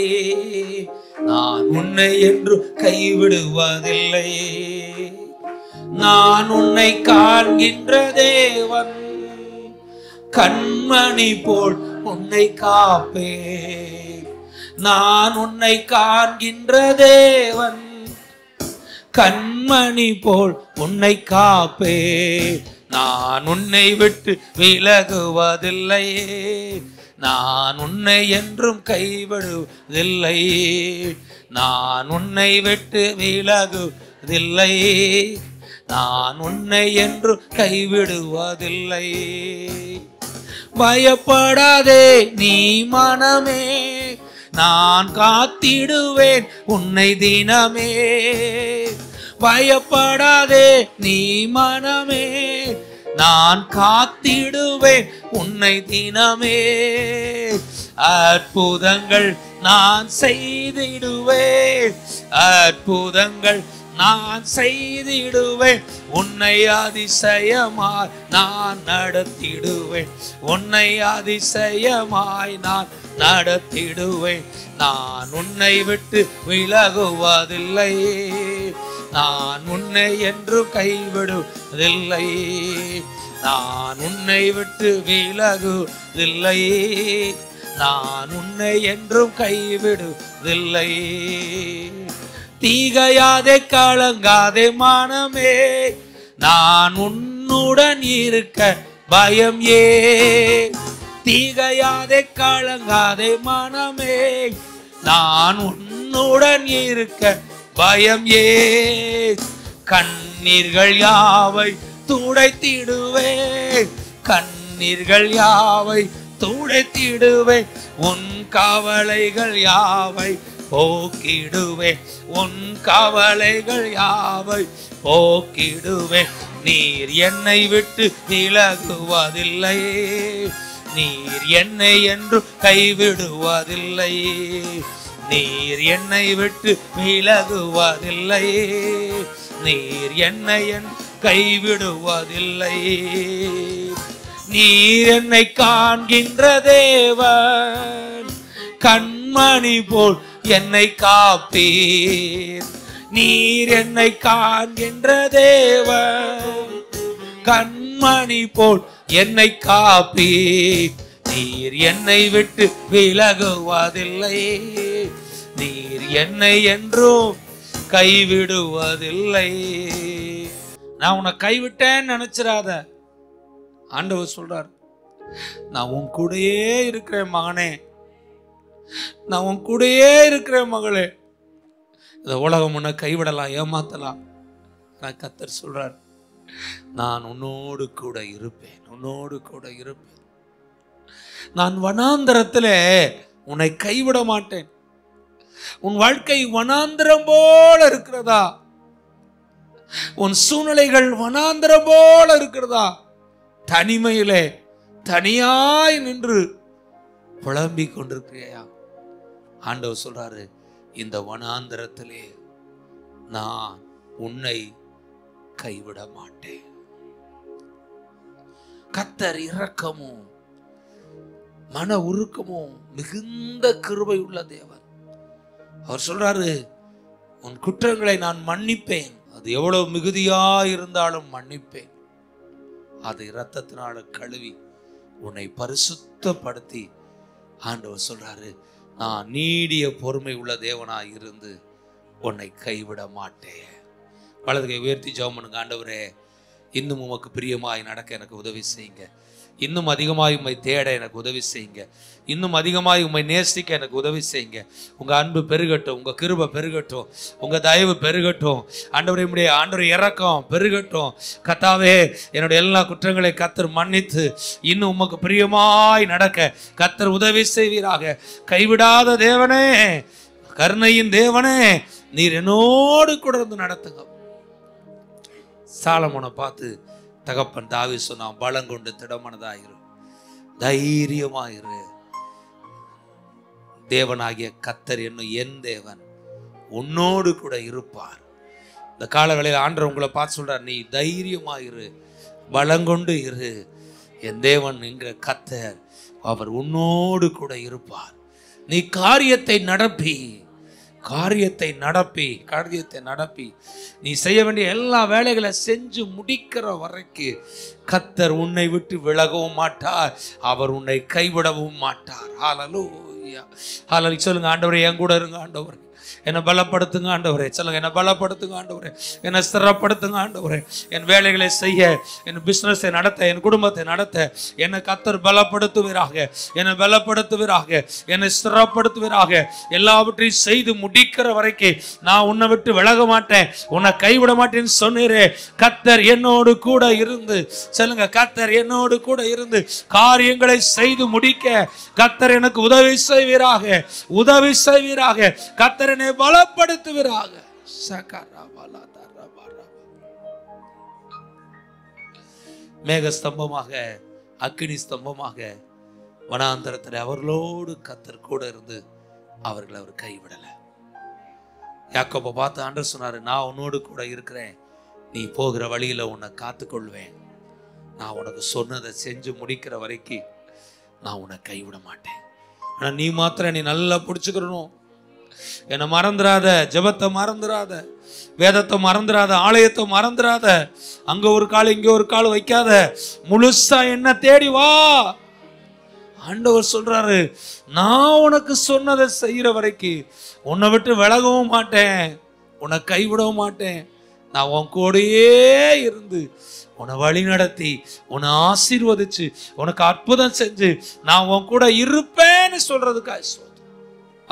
நான் உன்னை என்று கைவிடுவதில்லை, நான் உன்னை காண்கின்ற தேவன், கண்மணி போல் உன்னை காப்பே, நான் உன்னை காண்கின்ற தேவன், கண்மணி போல் உன்னை காப்பே, நான் உன்னை விட்டு விலகுவதில்லை, நான் உன்னை என்றும் கைவிடுவதில்லை, நான் உன்னை விட்டு விலகுவதில்லை, நான் உன்னை என்றும் கைவிடுவதில்லை. பயப்படாதே நீ மனமே, நான் காத்திடுவேன் உன்னை தினமே. பயப்படாதே நீ மனமே, நான் காத்திடுவேன் உன்னை தினமே. அற்புதங்கள் நான் செய்திடுவேன், அற்புதங்கள் நான் செய்திடுவேன், உன்னை அதிசயமாய் நான் நடத்திடுவேன், உன்னை அதிசயமாய் நான் நடத்திடுவேன். நான் உன்னை விட்டு விலகுவதில்லை, நான் உன்னை என்று கைவிடுவதில்லை, நான் உன்னை விட்டு விலகுவதில்லை, நான் உன்னை என்றும் கைவிடுவதில்லை. தீகையாதே கலங்காதே மனமே, நான் உன்னுடன் இருக்க பயம் ஏன். தீகையாதே கலங்காதே மனமே, நான் உன்னுடன் இருக்க பயம் ஏன். கண்ணீர்கள் யாவை துடைத்திடுவேன், கண்ணீர்கள் யாவை துடைத்திடுவேன், உன் கவலைகள் யாவை போக்கிடுவேன், உன் கவலைகள் யாவை போக்கிடுவேன். நீர் என்னை விட்டு விலகுவதில்லை, நீர் என்னை என்று கைவிடுவதில்லை, நீர் என்னை விட்டு விலகுவதில்லை, நீர் என்னை கைவிடுவதில்லை. நீர் என்னை காண்கின்ற தேவன், கண்மணி போல் என்னை காப்பீர். நீர் என்னை காண்கின்ற தேவன், கண்மணி போல் என்னை காப்பீர். நீர் என்னை விட்டு விலகுவதில்லை, நீர் என்னை என்றும் கைவிடுவதில்லை. நான் உன்னை கைவிட்டேன்னு நினைச்சிடாத. ஆண்டவர் சொல்றார், நான் உன் கூடயே இருக்கிறேன் மகனே, நான் உன் கூடயே இருக்கிறேன் மகளே. இந்த உலகம் உன்னை கைவிடலாம், ஏமாத்தலாம். நான் கர்த்தர் சொல்றார், நான் உன்னோடு கூட இருப்பேன், உன்னோடு கூட இருப்பேன். நான் வனாந்தரத்திலே உன்னை கைவிட மாட்டேன். உன் வாழ்க்கை வனாந்தரம் போல இருக்கிறதா? உன் சூழ்நிலைகள் வனாந்தரம் போல இருக்கிறதா? தனிமையிலே தனியாய் நின்று புலம்பிக் கொண்டிருக்கிறியா? ஆண்டவர் சொல்றாரு, இந்த வனாந்தரத்திலே நான் உன்னை கைவிட மாட்டேன். கர்த்தர் இரக்கமும் மன உருக்கமும் மிகுந்த கிருபை உள்ள தேவன். அவர் சொல்றாரு, உன் குற்றங்களை நான் மன்னிப்பேன். அது எவ்வளவு மிகுதியா இருந்தாலும் மன்னிப்பேன். அதை இரத்தத்தினால கழுவி உன்னை பரிசுத்தப்படுத்தி ஆண்டவர் சொல்றாரு, நான் நீடிய பொறுமை உள்ள தேவனாய் இருந்து உன்னை கைவிட மாட்டேன். வலது கை உயர்த்தி ஜெபம் பண்ணுங்க. ஆண்டவரே, இன்னும் உமக்கு பிரியமாய் நடக்க எனக்கு உதவி செய்யுங்க. இன்னும் அதிகமாய் உம்மை தேட எனக்கு உதவி செய்யுங்க. இன்னும் அதிகமாய் உம்மை நேசிக்க எனக்கு உதவி செய்யுங்க. உங்க அன்பு பெருகட்டும், உங்க கிருபை பெருகட்டும், உங்க தயவு பெருகட்டும். ஆண்டவரே, உம்முடைய ஆண்டவரே இரக்கம் பெருகட்டும். கர்த்தாவே, என்னுடைய எல்லா குற்றங்களை கர்த்தர் மன்னித்து இன்னும் உமக்கு பிரியமாய் நடக்க கர்த்தர் உதவி செய்வீராக. கைவிடாத தேவனே, கருணையின் தேவனே, நீர் என்னோடு கூட இருந்து நடத்துங்க. சாலமோனை பார்த்து தகப்பன் தாவீது சொன்னான், பலங்கொண்டு திடமனதாயிரு, தைரியமாயிரு. தேவனாகிய கர்த்தர் என்னும் என் தேவன் உன்னோடு கூட இருப்பார். இந்த கால வேளையில் ஆண்டவர் உங்களை பார்த்து சொல்றார், நீ தைரியமாயிரு, பலங்கொண்டு இரு. என் தேவன் என்கிற கர்த்தர் அவர் உன்னோடு கூட இருப்பார். நீ காரியத்தை நடப்பி நீ செய்ய வேண்டிய எல்லா வேலைகளை செஞ்சு முடிக்கிற வரைக்கும் கர்த்தர் உன்னை விட்டு விலகவும் மாட்டார், அவர் உன்னை கைவிடவும் மாட்டார். ஹல்லேலூயா, ஹல்லேலூயா. சொல்லுங்க, ஆண்டவரே என் கூட இருங்க, ஆண்டவரே என்னை பலப்படுத்துங்க, ஆண்டவரே. சொல்லுங்க, என்னை பலப்படுத்துங்க ஆண்டவரே, என்னை ஸ்திரப்படுத்துங்க ஆண்டவரே. என் வேலைகளை செய்ய, என் பிசினஸை நடத்த, என் குடும்பத்தை நடத்த என்னை கர்த்தர் பலப்படுத்துவீராக, என்னை பலப்படுத்துவீராக, என்னை ஸ்திரப்படுத்துவீராக. எல்லாவற்றையும் செய்து முடிக்கிற வரைக்கும் நான் உன்னை விட்டு விலக மாட்டேன், உன்னை கைவிட மாட்டேன்னு சொன்னீரே. கர்த்தர் என்னோடு கூட இருந்து, சொல்லுங்க, கர்த்தர் என்னோடு கூட இருந்து காரியங்களை செய்து முடிக்க கர்த்தர் எனக்கு உதவி செய்வீராக, உதவி செய்வீராக. கர்த்தர் என்னை பலப்படுத்துவீராக. மேக ஸ்தம்பமாக, அக்கினி ஸ்தம்பமாக வனாந்தரத்தில் அவர்களோடு கர்த்தர் கூட இருந்து அவர்களை அவர் கைவிடல. யாக்கோபை பார்த்து ஆண்டவர் சொன்னாரு, நான் உன்னோடு கூட இருக்கிறேன், நீ போகிற வழியில உன்னை காத்துக்கொள்வேன், நான் உனக்கு சொன்னதை செஞ்சு முடிக்கிற வரைக்கும் நான் உன்னை கைவிட மாட்டேன். ஆனா நீ மாத்திரம் நீ நல்லா பிடிச்சுக்கணும். என்னை மறந்துடாத, ஜெபத்தை மறந்துடாத, வேதத்தை மறந்துடாத, ஆலயத்தை மறந்துடாத, அங்க ஒரு கால் இங்க ஒரு கால் வைக்காத, முழுசா என்ன தேடி வா. ஆண்டவர் சொல்றாரு, நான் உனக்கு சொன்னதை செய்யற வரைக்கும் உன்னை விட்டு விலகவும் மாட்டேன், உன்னை கைவிடவும் மாட்டேன். நான் உன் கூடயே இருந்து உன்னை வழி நடத்தி உன்னை ஆசீர்வதிச்சு உனக்கு அற்புதம் செஞ்சு நான் உன் கூட இருப்பேன்னு சொல்றதுக்காக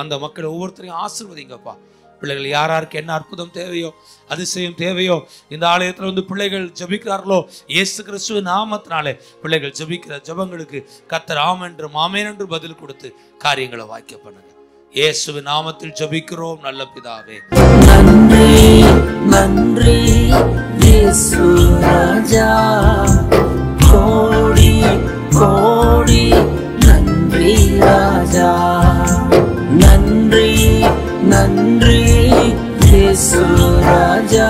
அந்த மக்களை ஒவ்வொருத்தரையும் ஆசீர்வதிங்கப்பா. பிள்ளைகள் யாராருக்கு என்ன அற்புதம் தேவையோ, அதிசயம் தேவையோ, இந்த ஆலயத்தில் வந்து பிள்ளைகள் ஜெபிக்கிறார்களோ, இயேசு கிறிஸ்துவின் நாமத்தினாலே பிள்ளைகள் ஜெபிக்கிற ஜெபங்களுக்கு கர்த்தர் ஆமென் என்று ஆமென் என்று பதில் கொடுத்து காரியங்களை வாய்க்க பண்ணுங்க. இயேசுவின் நாமத்தில் ஜெபிக்கிறோம் நல்ல பிதாவே. நன்றி நன்றி இயேசு ராஜா, கோடி கோடி நன்றி ராஜா. நன்றி நன்றி இயேசு ராஜா.